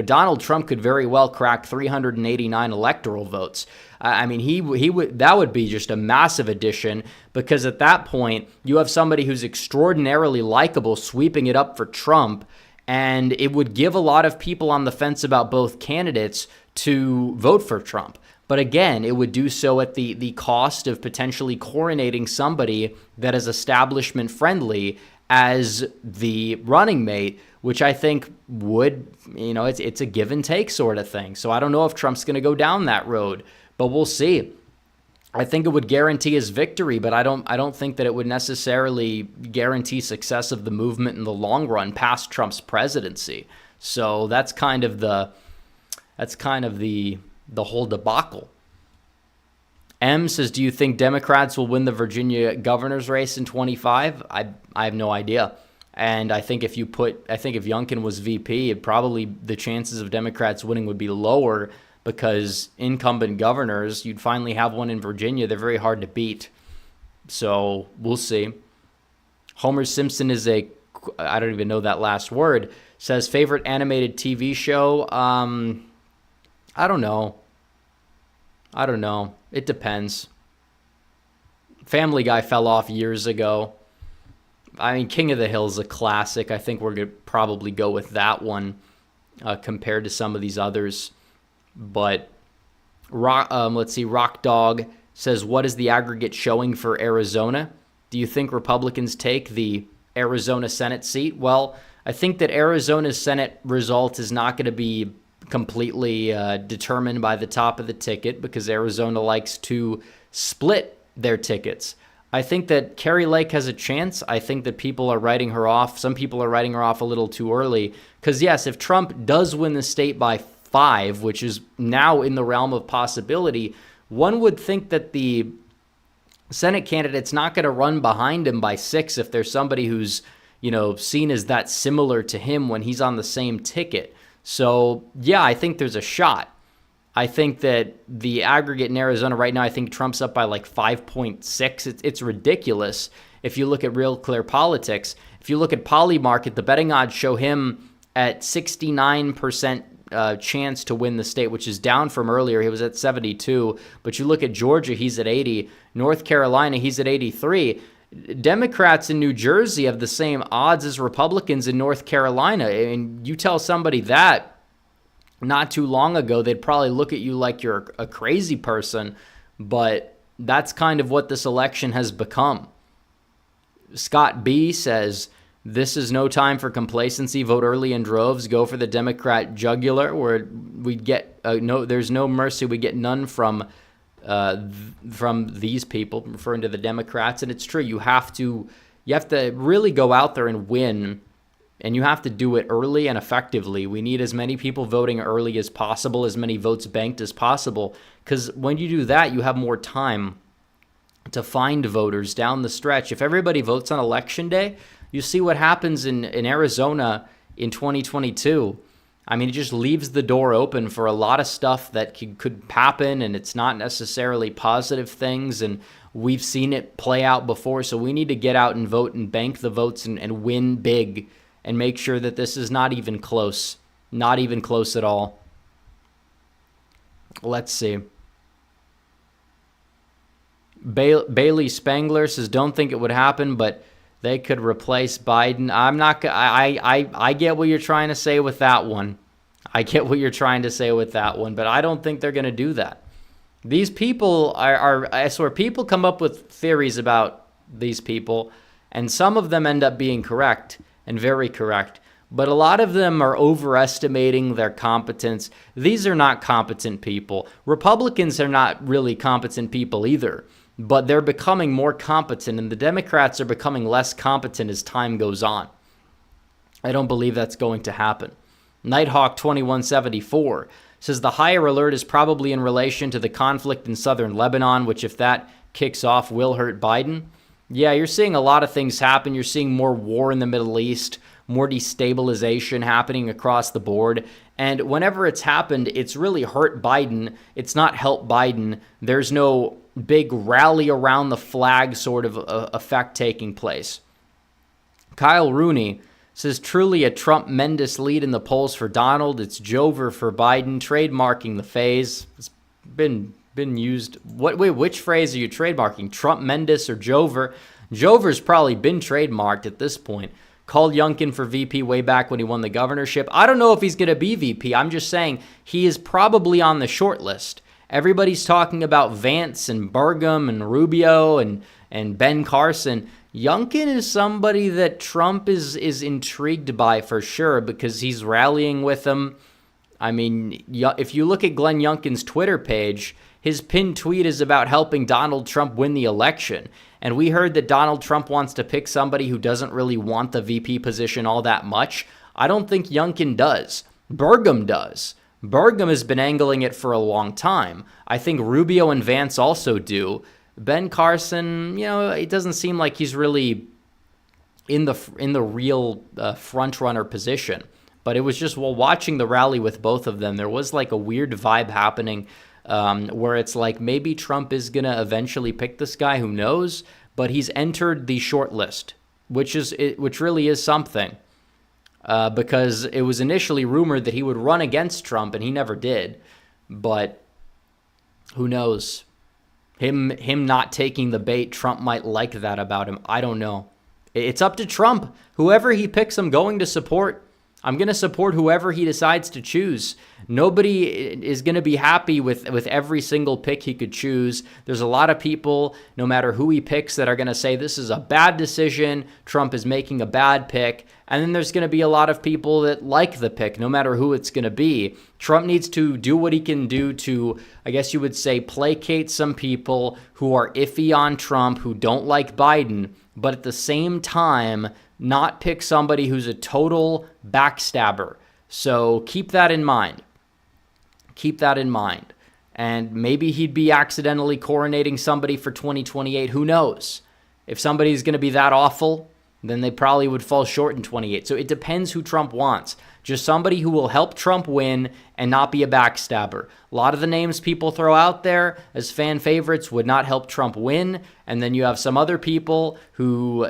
Donald Trump could very well crack 389 electoral votes. I mean, he would, that would be just a massive addition because at that point you have somebody who's extraordinarily likable sweeping it up for Trump, and it would give a lot of people on the fence about both candidates to vote for Trump. But again, it would do so at the cost of potentially coronating somebody that is establishment friendly as the running mate, which I think would, it's a give and take sort of thing. So I don't know if Trump's going to go down that road, but we'll see. I think it would guarantee his victory, but I don't think that it would necessarily guarantee success of the movement in the long run past Trump's presidency. So that's kind of the whole debacle. M says, do you think Democrats will win the Virginia governor's race in 25? I have no idea. And I think if Youngkin was VP, the chances of Democrats winning would be lower because incumbent governors, you'd finally have one in Virginia. They're very hard to beat. So we'll see. Homer Simpson is I don't even know that last word, says favorite animated TV show. I don't know. It depends. Family Guy fell off years ago. I mean, King of the Hill is a classic. I think we're going to probably go with that one compared to some of these others. But let's see. Rock Dog says, what is the aggregate showing for Arizona? Do you think Republicans take the Arizona Senate seat? Well, I think that Arizona's Senate result is not going to be completely determined by the top of the ticket because Arizona likes to split their tickets. I think that Kari Lake has a chance. I think that people are writing her off. Some people are writing her off a little too early because, yes, if Trump does win the state by 5, which is now in the realm of possibility, one would think that the Senate candidate's not going to run behind him by 6 if there's somebody who's, seen as that similar to him when he's on the same ticket. So, yeah, I think there's a shot. I think that the aggregate in Arizona right now, I think Trump's up by like 5.6. It's ridiculous if you look at Real Clear Politics. If you look at Polymarket, the betting odds show him at 69% chance to win the state, which is down from earlier. He was at 72. But you look at Georgia, he's at 80. North Carolina, he's at 83. Democrats in New Jersey have the same odds as Republicans in North Carolina. And you tell somebody that not too long ago, they'd probably look at you like you're a crazy person, but that's kind of what this election has become. Scott B says, this is no time for complacency. Vote early in droves. Go for the Democrat jugular, where we get there's no mercy. We get none from these people, referring to the Democrats. And it's true. You have to really go out there and win. And you have to do it early and effectively. We need as many people voting early as possible, as many votes banked as possible, because when you do that, you have more time to find voters down the stretch. If everybody votes on Election Day, you see what happens in Arizona in 2022. I mean, it just leaves the door open for a lot of stuff that could happen, and it's not necessarily positive things, and we've seen it play out before, so we need to get out and vote and bank the votes and win big and make sure that this is not even close. Not even close at all. Let's see. Bailey Spangler says, don't think it would happen, but they could replace Biden. I get what you're trying to say with that one. But I don't think they're going to do that. These people I swear, people come up with theories about these people, and some of them end up being correct and very correct. But a lot of them are overestimating their competence. These are not competent people. Republicans are not really competent people either, but they're becoming more competent, and the Democrats are becoming less competent as time goes on. I don't believe that's going to happen. Nighthawk 2174 says the higher alert is probably in relation to the conflict in southern Lebanon, which if that kicks off will hurt Biden. Yeah, you're seeing a lot of things happen. You're seeing more war in the Middle East, more destabilization happening across the board. And whenever it's happened, it's really hurt Biden. It's not helped Biden. There's no big rally around the flag sort of effect taking place. Kyle Rooney says, truly a Trumpmentum lead in the polls for Donald. It's Joever for Biden, trademarking the phase. It's been used. Which phrase are you trademarking? Trumpmentum or Joever? Jover's probably been trademarked at this point. Called Youngkin for VP way back when he won the governorship. I don't know if he's going to be VP. I'm just saying he is probably on the short list. Everybody's talking about Vance and Burgum and Rubio and Ben Carson. Youngkin is somebody that Trump is intrigued by for sure because he's rallying with him. I mean, if you look at Glenn Youngkin's Twitter page, his pinned tweet is about helping Donald Trump win the election. And we heard that Donald Trump wants to pick somebody who doesn't really want the VP position all that much. I don't think Youngkin does. Burgum does. Burgum has been angling it for a long time. I think Rubio and Vance also do. Ben Carson, it doesn't seem like he's really in the real front runner position. But it was just, watching the rally with both of them, there was like a weird vibe happening where it's like maybe Trump is going to eventually pick this guy, who knows? But he's entered the short list, which really is something. Because it was initially rumored that he would run against Trump, and he never did. But who knows? Him not taking the bait, Trump might like that about him. I don't know. It's up to Trump. Whoever he picks, I'm going to support. I'm going to support whoever he decides to choose. Nobody is going to be happy with every single pick he could choose. There's a lot of people, no matter who he picks, that are going to say this is a bad decision. Trump is making a bad pick. And then there's going to be a lot of people that like the pick, no matter who it's going to be. Trump needs to do what he can do to, I guess you would say, placate some people who are iffy on Trump, who don't like Biden, but at the same time, not pick somebody who's a total backstabber. So keep that in mind. Keep that in mind. And maybe he'd be accidentally coronating somebody for 2028. Who knows? If somebody's going to be that awful, then they probably would fall short in 28. So it depends who Trump wants. Just somebody who will help Trump win and not be a backstabber. A lot of the names people throw out there as fan favorites would not help Trump win. And then you have some other people who,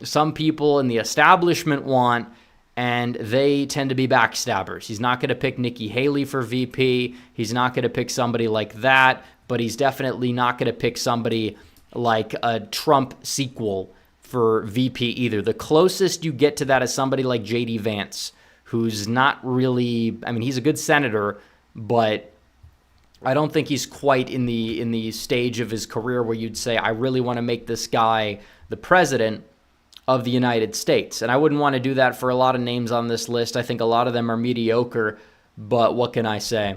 some people in the establishment want, and they tend to be backstabbers. He's not going to pick Nikki Haley for VP. He's not going to pick somebody like that, but he's definitely not going to pick somebody like a Trump sequel for VP either. The closest you get to that is somebody like J.D. Vance, who's not really, he's a good senator, but I don't think he's quite in the stage of his career where you'd say, I really want to make this guy the president of the United States. And I wouldn't want to do that for a lot of names on this list. I think a lot of them are mediocre, but what can I say?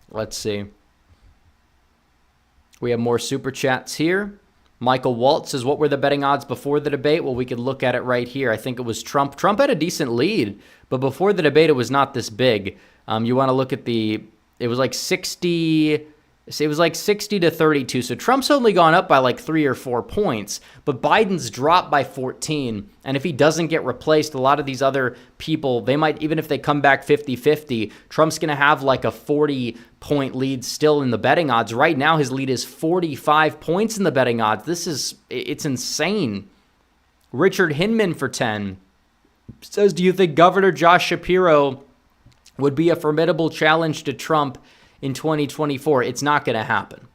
Let's see. We have more super chats here. Michael Waltz says, what were the betting odds before the debate? Well, we could look at it right here. I think it was Trump. Trump had a decent lead, but before the debate, it was not this big. You want to look at it was like 60 to 32. So Trump's only gone up by like 3 or 4 points, but Biden's dropped by 14. And if he doesn't get replaced, a lot of these other people, they might, even if they come back 50-50, Trump's going to have like a 40-point lead still in the betting odds. Right now, his lead is 45 points in the betting odds. It's insane. Richard Hinman for 10 says, do you think Governor Josh Shapiro would be a formidable challenge to Trump in 2024? It's not going to happen.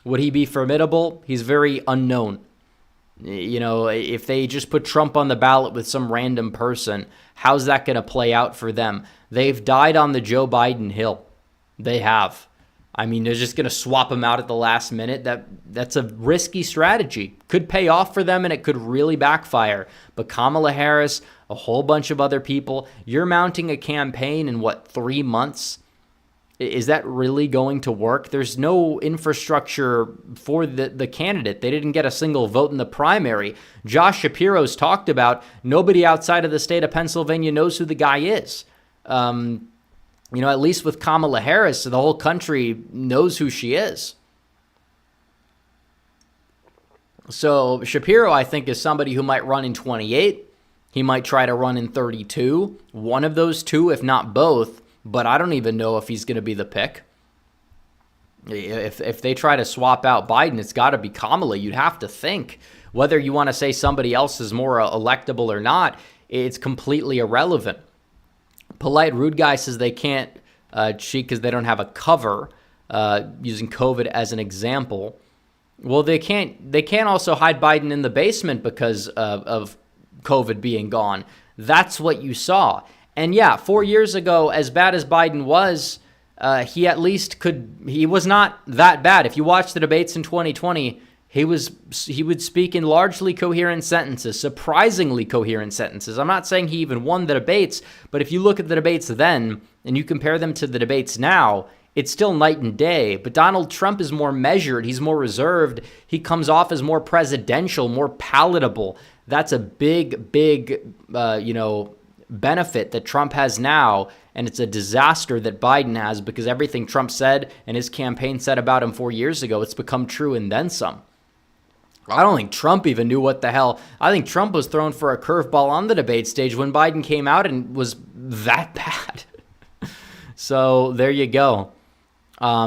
Would he be formidable? He's very unknown. If they just put Trump on the ballot with some random person, how's that going to play out for them? They've died on the Joe Biden hill. They have. They're just going to swap him out at the last minute. That's a risky strategy. Could pay off for them, and it could really backfire. But Kamala Harris, a whole bunch of other people, you're mounting a campaign in, 3 months? Is that really going to work? There's no infrastructure for the candidate. They didn't get a single vote in the primary. Josh Shapiro's talked about nobody outside of the state of Pennsylvania knows who the guy is. At least with Kamala Harris, the whole country knows who she is. So Shapiro, I think, is somebody who might run in 28. He might try to run in 32. One of those two, if not both. But I don't even know if he's going to be the pick. If they try to swap out Biden, it's got to be Kamala. You'd have to think. Whether you want to say somebody else is more electable or not, it's completely irrelevant. Polite Rude Guy says they can't cheat because they don't have a cover, using COVID as an example. Well, they can't also hide Biden in the basement because of COVID being gone. That's what you saw. And yeah, 4 years ago, as bad as Biden was, he at least he was not that bad. If you watch the debates in 2020, he would speak in largely coherent sentences, surprisingly coherent sentences. I'm not saying he even won the debates, but if you look at the debates then and you compare them to the debates now, it's still night and day. But Donald Trump is more measured. He's more reserved. He comes off as more presidential, more palatable. That's a big, benefit that Trump has now, and it's a disaster that Biden has, because everything Trump said and his campaign said about him 4 years ago, it's become true and then some. I don't think Trump even knew what the hell. I think Trump was thrown for a curveball on the debate stage when Biden came out and was that bad. So there you go.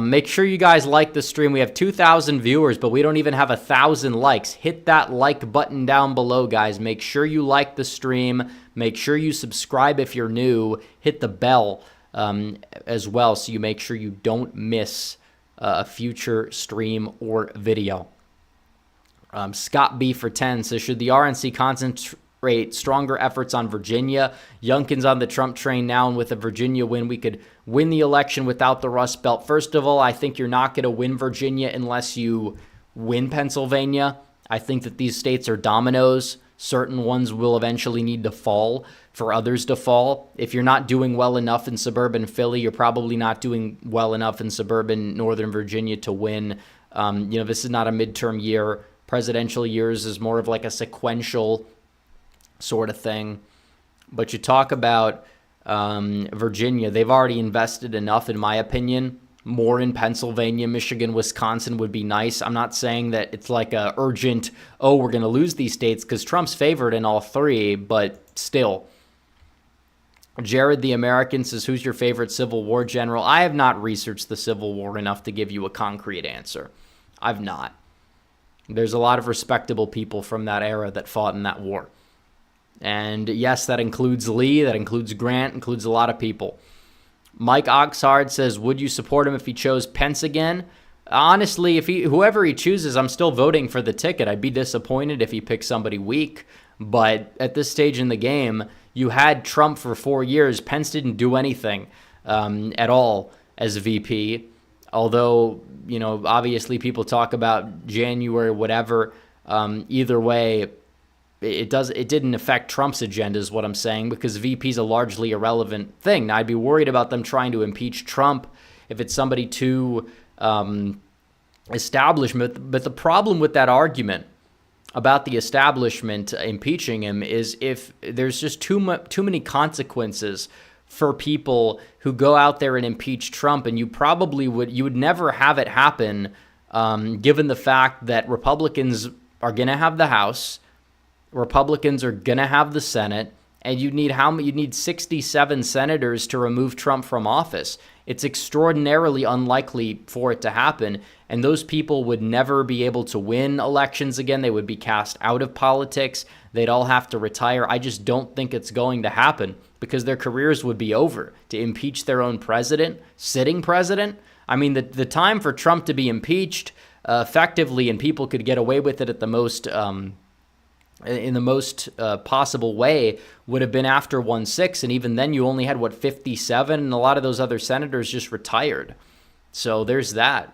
Make sure you guys like the stream. We have 2,000 viewers, but we don't even have 1,000 likes. Hit that like button down below, guys. Make sure you like the stream. Make sure you subscribe if you're new. Hit the bell as well, so you make sure you don't miss a future stream or video. Scott B for 10 says, should the RNC concentrate stronger efforts on Virginia? Youngkin's on the Trump train now, and with a Virginia win, we could win the election without the Rust Belt. First of all, I think you're not going to win Virginia unless you win Pennsylvania. I think that these states are dominoes. Certain ones will eventually need to fall for others to fall. If you're not doing well enough in suburban Philly, you're probably not doing well enough in suburban Northern Virginia to win. This is not a midterm year. Presidential years is more of like a sequential sort of thing. But you talk about Virginia, they've already invested enough, in my opinion. More in Pennsylvania, Michigan, Wisconsin would be nice. I'm not saying that it's like a urgent, we're going to lose these states, because Trump's favored in all three, but still. Jared the American says, who's your favorite Civil War general? I have not researched the Civil War enough to give you a concrete answer. I've not. There's a lot of respectable people from that era that fought in that war. And yes, that includes Lee, that includes Grant, includes a lot of people. Mike Oxhard says, would you support him if he chose Pence again? Honestly, whoever he chooses, I'm still voting for the ticket. I'd be disappointed if he picked somebody weak. But at this stage in the game, you had Trump for 4 years. Pence didn't do anything at all as VP. Although, obviously people talk about January, whatever. Either way, it didn't affect Trump's agenda, is what I'm saying, because VP is a largely irrelevant thing. Now, I'd be worried about them trying to impeach Trump if it's somebody too establishment. But the problem with that argument about the establishment impeaching him is if there's just too many consequences for people who go out there and impeach Trump, and you would never have it happen, given the fact that Republicans are going to have the House, Republicans are going to have the Senate, and you need 67 senators to remove Trump from office. It's extraordinarily unlikely for it to happen, and those people would never be able to win elections again. They would be cast out of politics. They'd all have to retire. I just don't think it's going to happen, because their careers would be over. To impeach their own president, sitting president. I mean, the time for Trump to be impeached effectively, and people could get away with it at the most in the most possible way, would have been after 1/6, and even then you only had 57, and a lot of those other senators just retired. So there's that.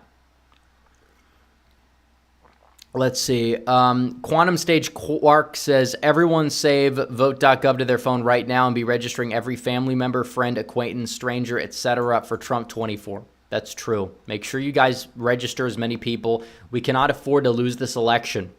Let's see. Quantum Stage Quark says, everyone save vote.gov to their phone right now and be registering every family member, friend, acquaintance, stranger, etc. for Trump 24. That's true. Make sure you guys register as many people. We cannot afford to lose this election.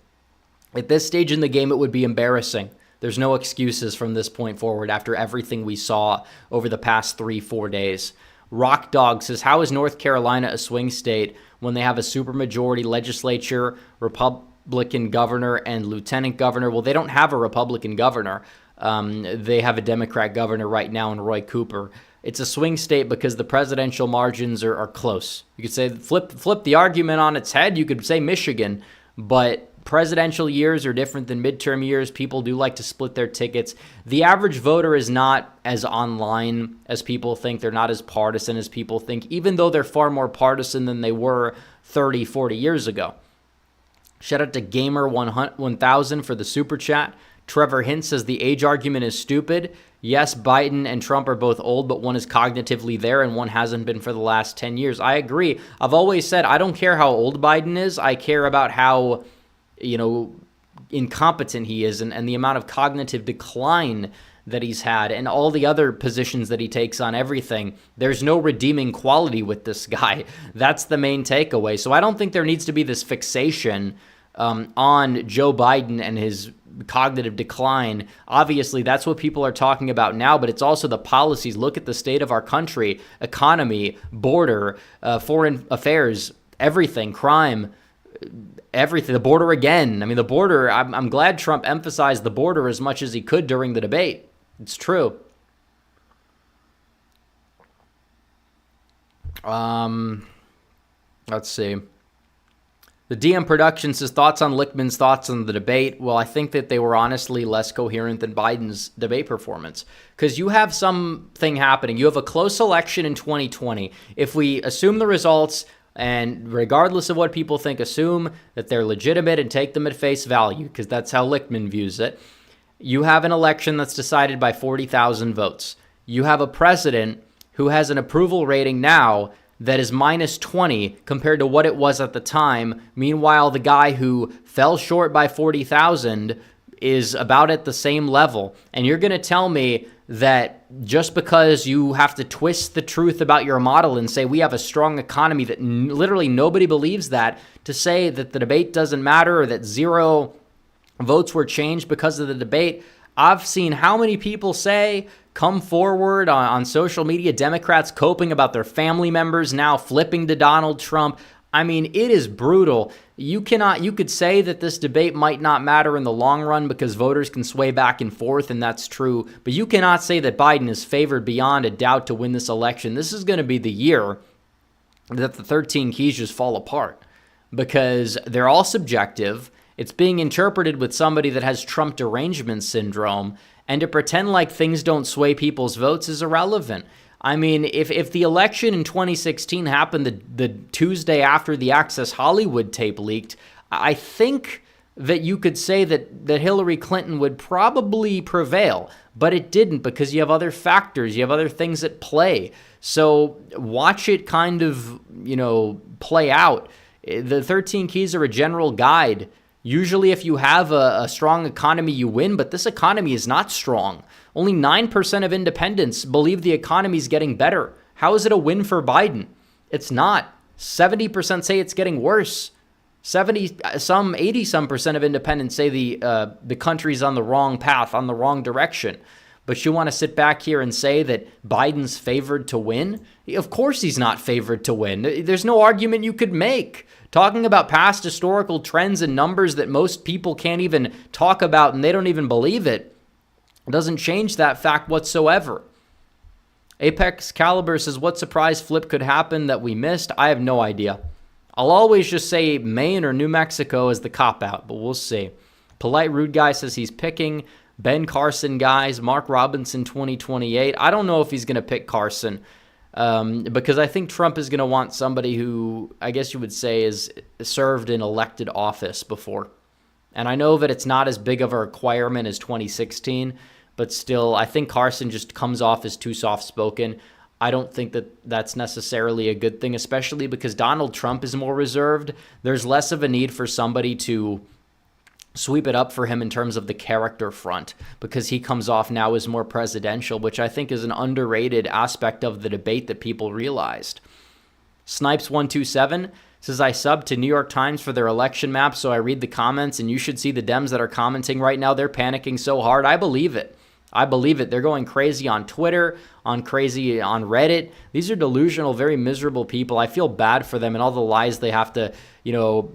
At this stage in the game, it would be embarrassing. There's no excuses from this point forward after everything we saw over the past 3-4 days. Rock Dog says, how is North Carolina a swing state when they have a supermajority legislature, Republican governor, and lieutenant governor? Well, they don't have a Republican governor. They have a Democrat governor right now in Roy Cooper. It's a swing state because the presidential margins are close. You could say, flip the argument on its head. You could say Michigan, but presidential years are different than midterm years. People do like to split their tickets. The average voter is not as online as people think. They're not as partisan as people think, even though they're far more partisan than they were 30, 40 years ago. Shout out to Gamer1000 for the super chat. Trevor Hint says the age argument is stupid. Yes, Biden and Trump are both old, but one is cognitively there and one hasn't been for the last 10 years. I agree. I've always said I don't care how old Biden is. I care about how incompetent he is and the amount of cognitive decline that he's had and all the other positions that he takes on everything. There's no redeeming quality with this guy. That's the main takeaway. So I don't think there needs to be this fixation on Joe Biden and his cognitive decline. Obviously, that's what people are talking about now, but it's also the policies. Look at the state of our country, economy, border, foreign affairs, everything, crime, everything. The border again. I mean, the border, I'm glad Trump emphasized the border as much as he could during the debate. It's true. Let's see. The DM Production says, thoughts on Lichtman's thoughts on the debate. Well, I think that they were honestly less coherent than Biden's debate performance, because you have something happening. You have a close election in 2020. If we assume the results, and regardless of what people think, assume that they're legitimate and take them at face value, because that's how Lichtman views it, you have an election that's decided by 40,000 votes. You have a president who has an approval rating now that is minus 20 compared to what it was at the time. Meanwhile, the guy who fell short by 40,000 is about at the same level. And you're going to tell me that just because you have to twist the truth about your model and say we have a strong economy, that literally nobody believes that, to say that the debate doesn't matter or that 0 votes were changed because of the debate. I've seen how many people come forward on social media, Democrats coping about their family members now flipping to Donald Trump. I mean, it is brutal. You could say that this debate might not matter in the long run because voters can sway back and forth, and that's true. But you cannot say that Biden is favored beyond a doubt to win this election. This is going to be the year that the 13 keys just fall apart, because they're all subjective. It's being interpreted with somebody that has Trump derangement syndrome, and to pretend like things don't sway people's votes is irrelevant. I mean, if the election in 2016 happened the Tuesday after the Access Hollywood tape leaked, I think that you could say that Hillary Clinton would probably prevail, but it didn't, because you have other factors, you have other things at play. So watch it kind of, play out. The 13 keys are a general guide. Usually if you have a strong economy, you win, but this economy is not strong. Only 9% of independents believe the economy is getting better. How is it a win for Biden? It's not. 70% say it's getting worse. 80% of independents say the country's on the wrong path, on the wrong direction. But you want to sit back here and say that Biden's favored to win? Of course he's not favored to win. There's no argument you could make. Talking about past historical trends and numbers that most people can't even talk about and they don't even believe it doesn't change that fact whatsoever. Apex Caliber says, what surprise flip could happen that we missed? I have no idea. I'll always just say Maine or New Mexico as the cop-out, but we'll see. Polite Rude Guy says he's picking Ben Carson guys, Mark Robinson 2028. I don't know if he's going to pick Carson. Because I think Trump is going to want somebody who, I guess you would say, is served in elected office before. And I know that it's not as big of a requirement as 2016, but still, I think Carson just comes off as too soft-spoken. I don't think that that's necessarily a good thing, especially because Donald Trump is more reserved. There's less of a need for somebody to sweep it up for him in terms of the character front, because he comes off now as more presidential, which I think is an underrated aspect of the debate that people realized. Snipes127 says, I subbed to New York Times for their election map, so I read the comments, and you should see the Dems that are commenting right now. They're panicking so hard. I believe it. They're going crazy on Twitter, crazy on Reddit. These are delusional, very miserable people. I feel bad for them and all the lies they have to,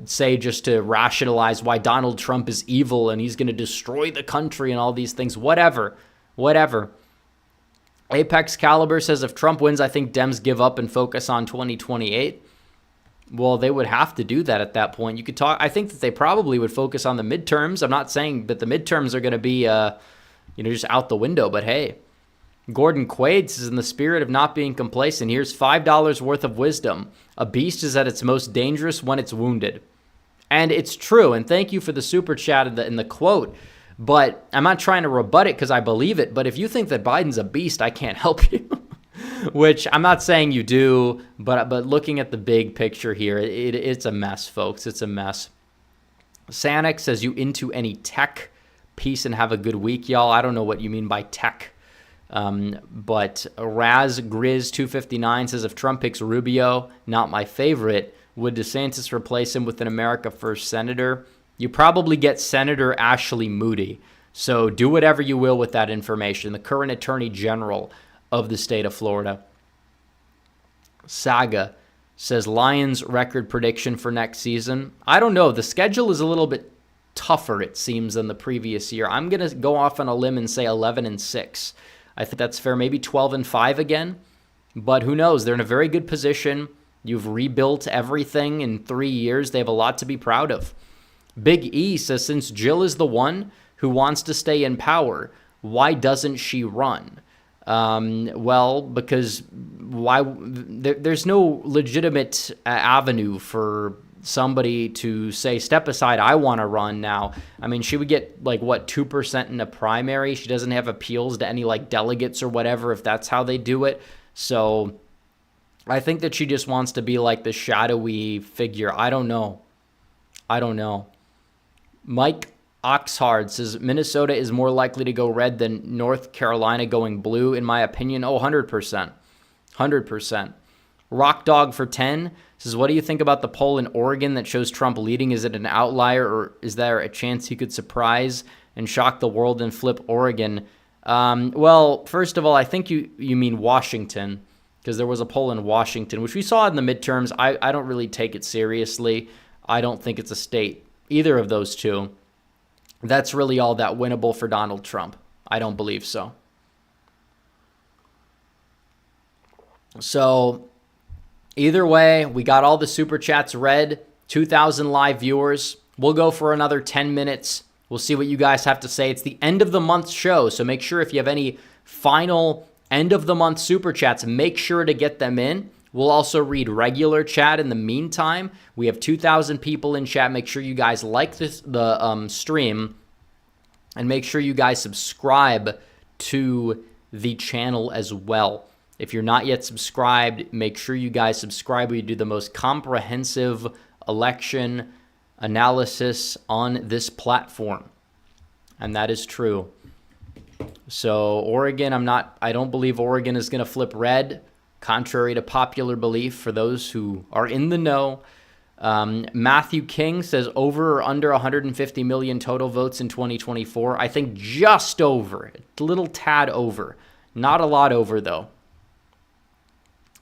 say just to rationalize why Donald Trump is evil and he's going to destroy the country and all these things. Whatever. Apex Caliber says, if Trump wins, I think Dems give up and focus on 2028. Well, they would have to do that at that point. You could talk. I think that they probably would focus on the midterms. I'm not saying that the midterms are going to be, just out the window, but hey. Gordon Quaid says, in the spirit of not being complacent, here's $5 worth of wisdom. A beast is at its most dangerous when it's wounded. And it's true, and thank you for the super chat in the quote, but I'm not trying to rebut it because I believe it, but if you think that Biden's a beast, I can't help you. Which I'm not saying you do, but looking at the big picture here, it's a mess, folks. It's a mess. Sanic says, you into any tech? Peace and have a good week, y'all. I don't know what you mean by tech. But Raz Grizz 259 says, if Trump picks Rubio, not my favorite, would DeSantis replace him with an America First senator? you probably get Senator Ashley Moody. So do whatever you will with that information. The current Attorney General of the state of Florida. Saga says Lions record prediction for next season. I don't know. The schedule is a little bit tougher, it seems, than the previous year. I'm going to go off on a limb and say 11-6. I think that's fair. Maybe 12-5 again. But who knows? They're in a very good position. You've rebuilt everything in 3 years. They have a lot to be proud of. Big E says, since Jill is the one who wants to stay in power, why doesn't she run? Well, because there's no legitimate avenue for somebody to say, step aside, I want to run now. I mean, she would get 2% in a primary. She doesn't have appeals to any delegates or whatever, if that's how they do it. So I think that she just wants to be the shadowy figure. I don't know. Mike Oxhard says Minnesota is more likely to go red than North Carolina going blue, in my opinion. 100%. 100%. Rock Dog for 10 says, what do you think about the poll in Oregon that shows Trump leading? Is it an outlier, or is there a chance he could surprise and shock the world and flip Oregon? Well, first of all, I think you mean Washington, because there was a poll in Washington, which we saw in the midterms. I don't really take it seriously. I don't think it's a state, either of those two. That's really all that winnable for Donald Trump. I don't believe so. So either way, we got all the super chats read, 2,000 live viewers. We'll go for another 10 minutes. We'll see what you guys have to say. It's the end of the month show, so make sure if you have any final end of the month super chats, make sure to get them in. We'll also read regular chat in the meantime. We have 2,000 people in chat. Make sure you guys like the stream, and make sure you guys subscribe to the channel as well. If you're not yet subscribed, make sure you guys subscribe. We do the most comprehensive election analysis on this platform, and that is true. So Oregon, I don't believe Oregon is going to flip red, contrary to popular belief for those who are in the know. Matthew King says over or under 150 million total votes in 2024. I think just over, a little tad over. Not a lot over, though.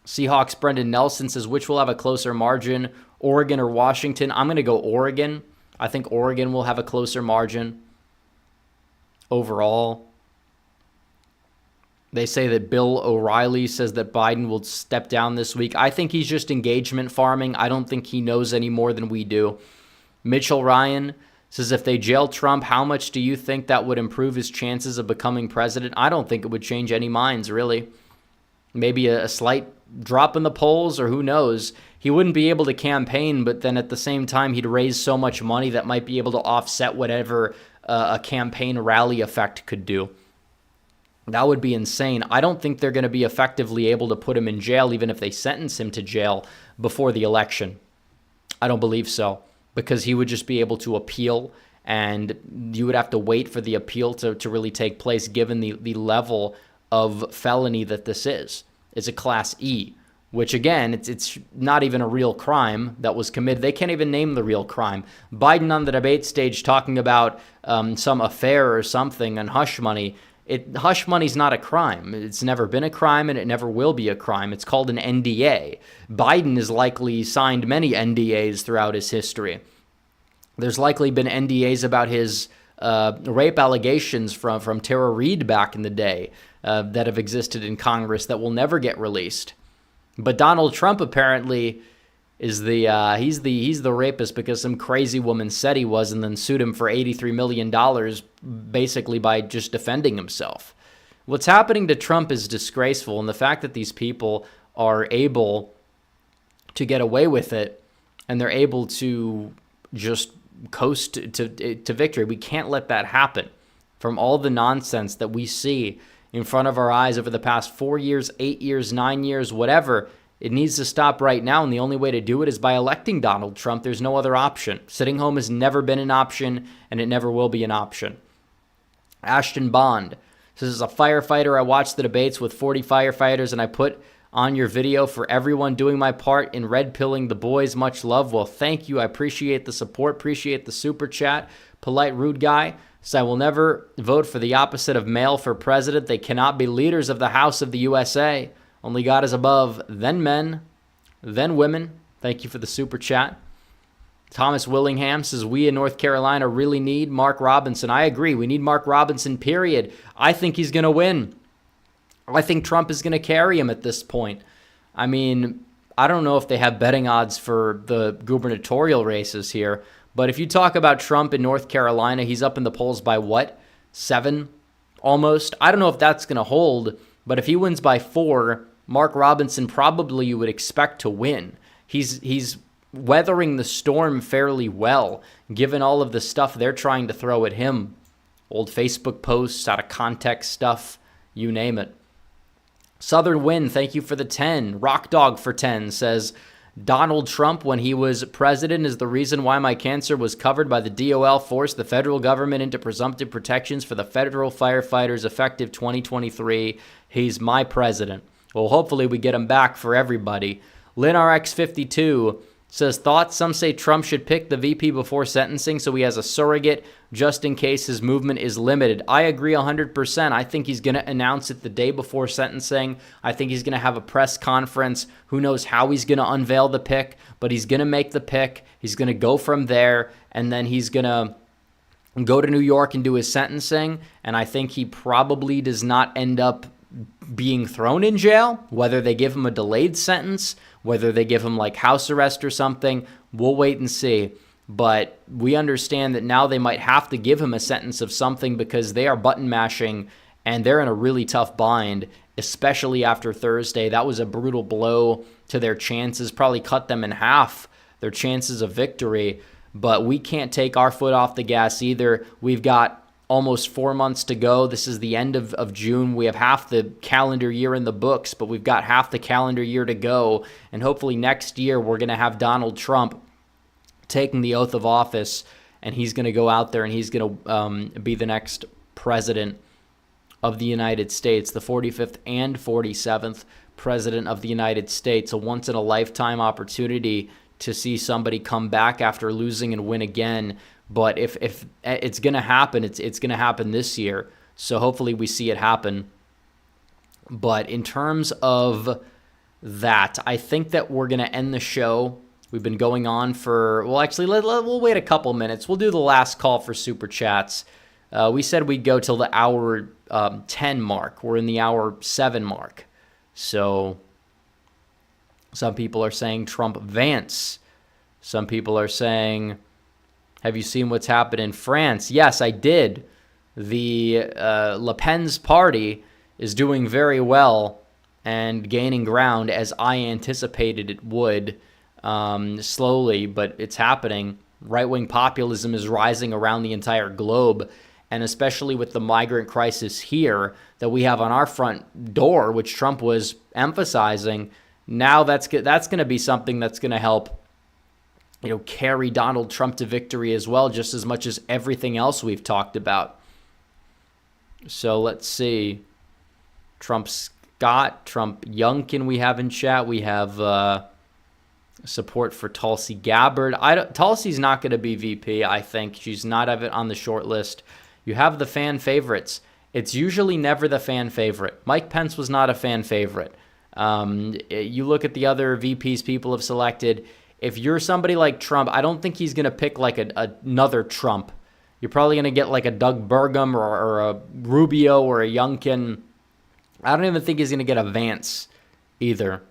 Seahawks Brendan Nelson says, which will have a closer margin, Oregon or Washington? I'm going to go Oregon. I think Oregon will have a closer margin overall. They say that Bill O'Reilly says that Biden will step down this week. I think he's just engagement farming. I don't think he knows any more than we do. Mitchell Ryan says, if they jail Trump, how much do you think that would improve his chances of becoming president? I don't think it would change any minds, really. Maybe a slight drop in the polls, or who knows. He wouldn't be able to campaign, but then at the same time, he'd raise so much money that might be able to offset whatever a campaign rally effect could do. That would be insane. I don't think they're going to be effectively able to put him in jail, even if they sentence him to jail before the election. I don't believe so, because he would just be able to appeal, and you would have to wait for the appeal to really take place, given the level of felony that this is. It's a Class E, which, again, it's not even a real crime that was committed. They can't even name the real crime. Biden on the debate stage talking about some affair or something and hush money. Hush money's not a crime. It's never been a crime, and it never will be a crime. It's called an NDA. Biden has likely signed many NDAs throughout his history. There's likely been NDAs about his rape allegations from Tara Reid back in the day that have existed in Congress that will never get released. But Donald Trump apparently is he's the rapist because some crazy woman said he was, and then sued him for $83 million basically by just defending himself. What's happening to Trump is disgraceful, and the fact that these people are able to get away with it and they're able to just coast to victory, we can't let that happen. From all the nonsense that we see in front of our eyes over the past 4 years, 8 years, 9 years, whatever, it needs to stop right now, and the only way to do it is by electing Donald Trump. There's no other option. Sitting home has never been an option, and it never will be an option. Ashton Bond says, as a firefighter, I watched the debates with 40 firefighters, and I put on your video. For everyone doing my part in red pilling the boys, much love. Well, thank you. I appreciate the support, appreciate the super chat. Polite rude guy says, I will never vote for the opposite of male for president. They cannot be leaders of the House of the USA. Only God is above, then men, then women. Thank you for the super chat. Thomas Willingham says, we in North Carolina really need Mark Robinson. I agree. We need Mark Robinson, period. I think he's going to win. I think Trump is going to carry him at this point. I mean, I don't know if they have betting odds for the gubernatorial races here, but if you talk about Trump in North Carolina, he's up in the polls by what? 7 almost? I don't know if that's going to hold, but if he wins by 4, Mark Robinson probably you would expect to win. He's weathering the storm fairly well, given all of the stuff they're trying to throw at him. Old Facebook posts, out of context stuff, you name it. Southern Wind, thank you for the 10. Rock Dog for 10 says, Donald Trump, when he was president, is the reason why my cancer was covered by the DOL, forced the federal government into presumptive protections for the federal firefighters effective 2023. He's my president. Well, hopefully we get him back for everybody. LinRX52 says, thoughts, some say Trump should pick the VP before sentencing so he has a surrogate just in case his movement is limited. I agree 100%. I think he's going to announce it the day before sentencing. I think he's going to have a press conference. Who knows how he's going to unveil the pick, but he's going to make the pick. He's going to go from there, and then he's going to go to New York and do his sentencing, and I think he probably does not end up being thrown in jail, whether they give him a delayed sentence, whether they give him like house arrest or something. We'll wait and see. But we understand that now they might have to give him a sentence of something because they are button mashing and they're in a really tough bind, especially after Thursday. That was a brutal blow to their chances, probably cut them in half, their chances of victory. But we can't take our foot off the gas either. We've got almost 4 months to go. This is the end of June. We have half the calendar year in the books, but we've got half the calendar year to go. And hopefully next year we're going to have Donald Trump taking the oath of office, and he's going to go out there and he's going to be the next president of the United States, the 45th and 47th president of the United States. A once-in-a-lifetime opportunity to see somebody come back after losing and win again. But if it's going to happen, it's going to happen this year. So hopefully we see it happen. But in terms of that, I think that we're going to end the show. We've been going on for, well, actually, we'll wait a couple minutes. We'll do the last call for Super Chats. We said we'd go till the hour 10 mark. We're in the hour 7 mark. So some people are saying Trump Vance. Some people are saying, have you seen what's happened in France? Yes, I did. The Le Pen's party is doing very well and gaining ground as I anticipated it would, slowly, but it's happening. Right-wing populism is rising around the entire globe, and especially with the migrant crisis here that we have on our front door, which Trump was emphasizing. Now that's going to be something that's going to help, carry Donald Trump to victory as well, just as much as everything else we've talked about. So let's see. Trump Scott, Trump Youngkin we have in chat. We have support for Tulsi Gabbard. Tulsi's not going to be VP, I think. She's not on the short list. You have the fan favorites. It's usually never the fan favorite. Mike Pence was not a fan favorite. You look at the other VPs people have selected. If you're somebody like Trump, I don't think he's going to pick like another Trump. You're probably going to get like a Doug Burgum or a Rubio or a Youngkin. I don't even think he's going to get a Vance either.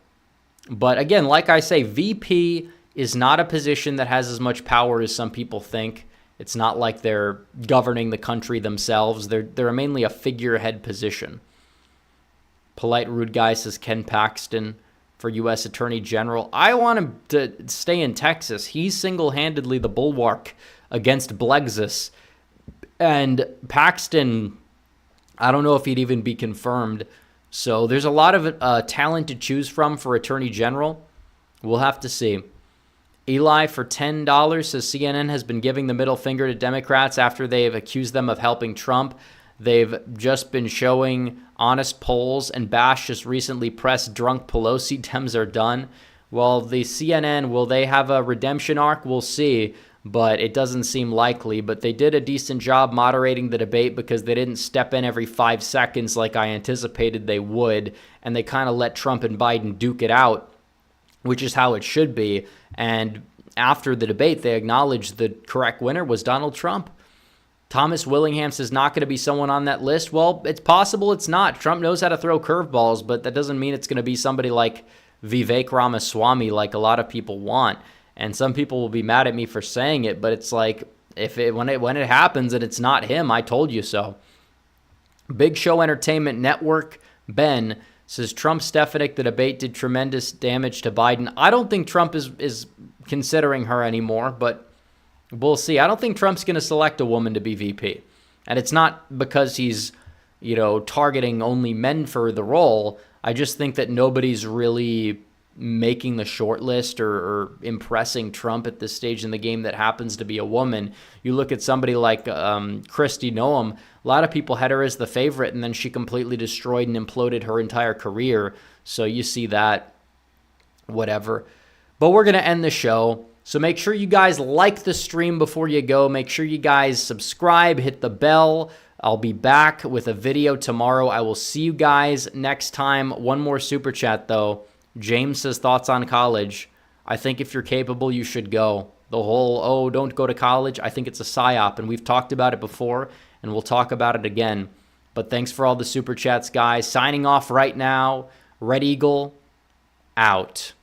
But again, like I say, VP is not a position that has as much power as some people think. It's not like they're governing the country themselves. They're mainly a figurehead position. Polite Rude Guy says Ken Paxton for U.S. Attorney General. I want him to stay in Texas. He's single-handedly the bulwark against Blexus. And Paxton, I don't know if he'd even be confirmed. So there's a lot of talent to choose from for Attorney General. We'll have to see. Eli for $10 says CNN has been giving the middle finger to Democrats after they have accused them of helping Trump. They've just been showing honest polls, and Bash just recently pressed drunk Pelosi, Dems are done. Well, the CNN, will they have a redemption arc? We'll see, but it doesn't seem likely. But they did a decent job moderating the debate because they didn't step in every 5 seconds like I anticipated they would, and they kind of let Trump and Biden duke it out, which is how it should be. And after the debate, they acknowledged the correct winner was Donald Trump. Thomas Willinghams is not going to be someone on that list. Well, it's possible it's not. Trump knows how to throw curveballs, but that doesn't mean it's going to be somebody like Vivek Ramaswamy, like a lot of people want. And some people will be mad at me for saying it, but it's like, when it happens and it's not him, I told you so. Big Show Entertainment Network, Ben, says Trump Stefanik, the debate did tremendous damage to Biden. I don't think Trump is considering her anymore, but we'll see. I don't think Trump's going to select a woman to be VP. And it's not because he's, targeting only men for the role. I just think that nobody's really making the short list or impressing Trump at this stage in the game that happens to be a woman. You look at somebody like Kristi Noem. A lot of people had her as the favorite, and then she completely destroyed and imploded her entire career. So you see that, whatever. But we're going to end the show. So make sure you guys like the stream before you go. Make sure you guys subscribe, hit the bell. I'll be back with a video tomorrow. I will see you guys next time. One more super chat, though. James says, thoughts on college. I think if you're capable, you should go. The whole, don't go to college, I think it's a psyop, and we've talked about it before, and we'll talk about it again. But thanks for all the super chats, guys. Signing off right now. Red Eagle, out.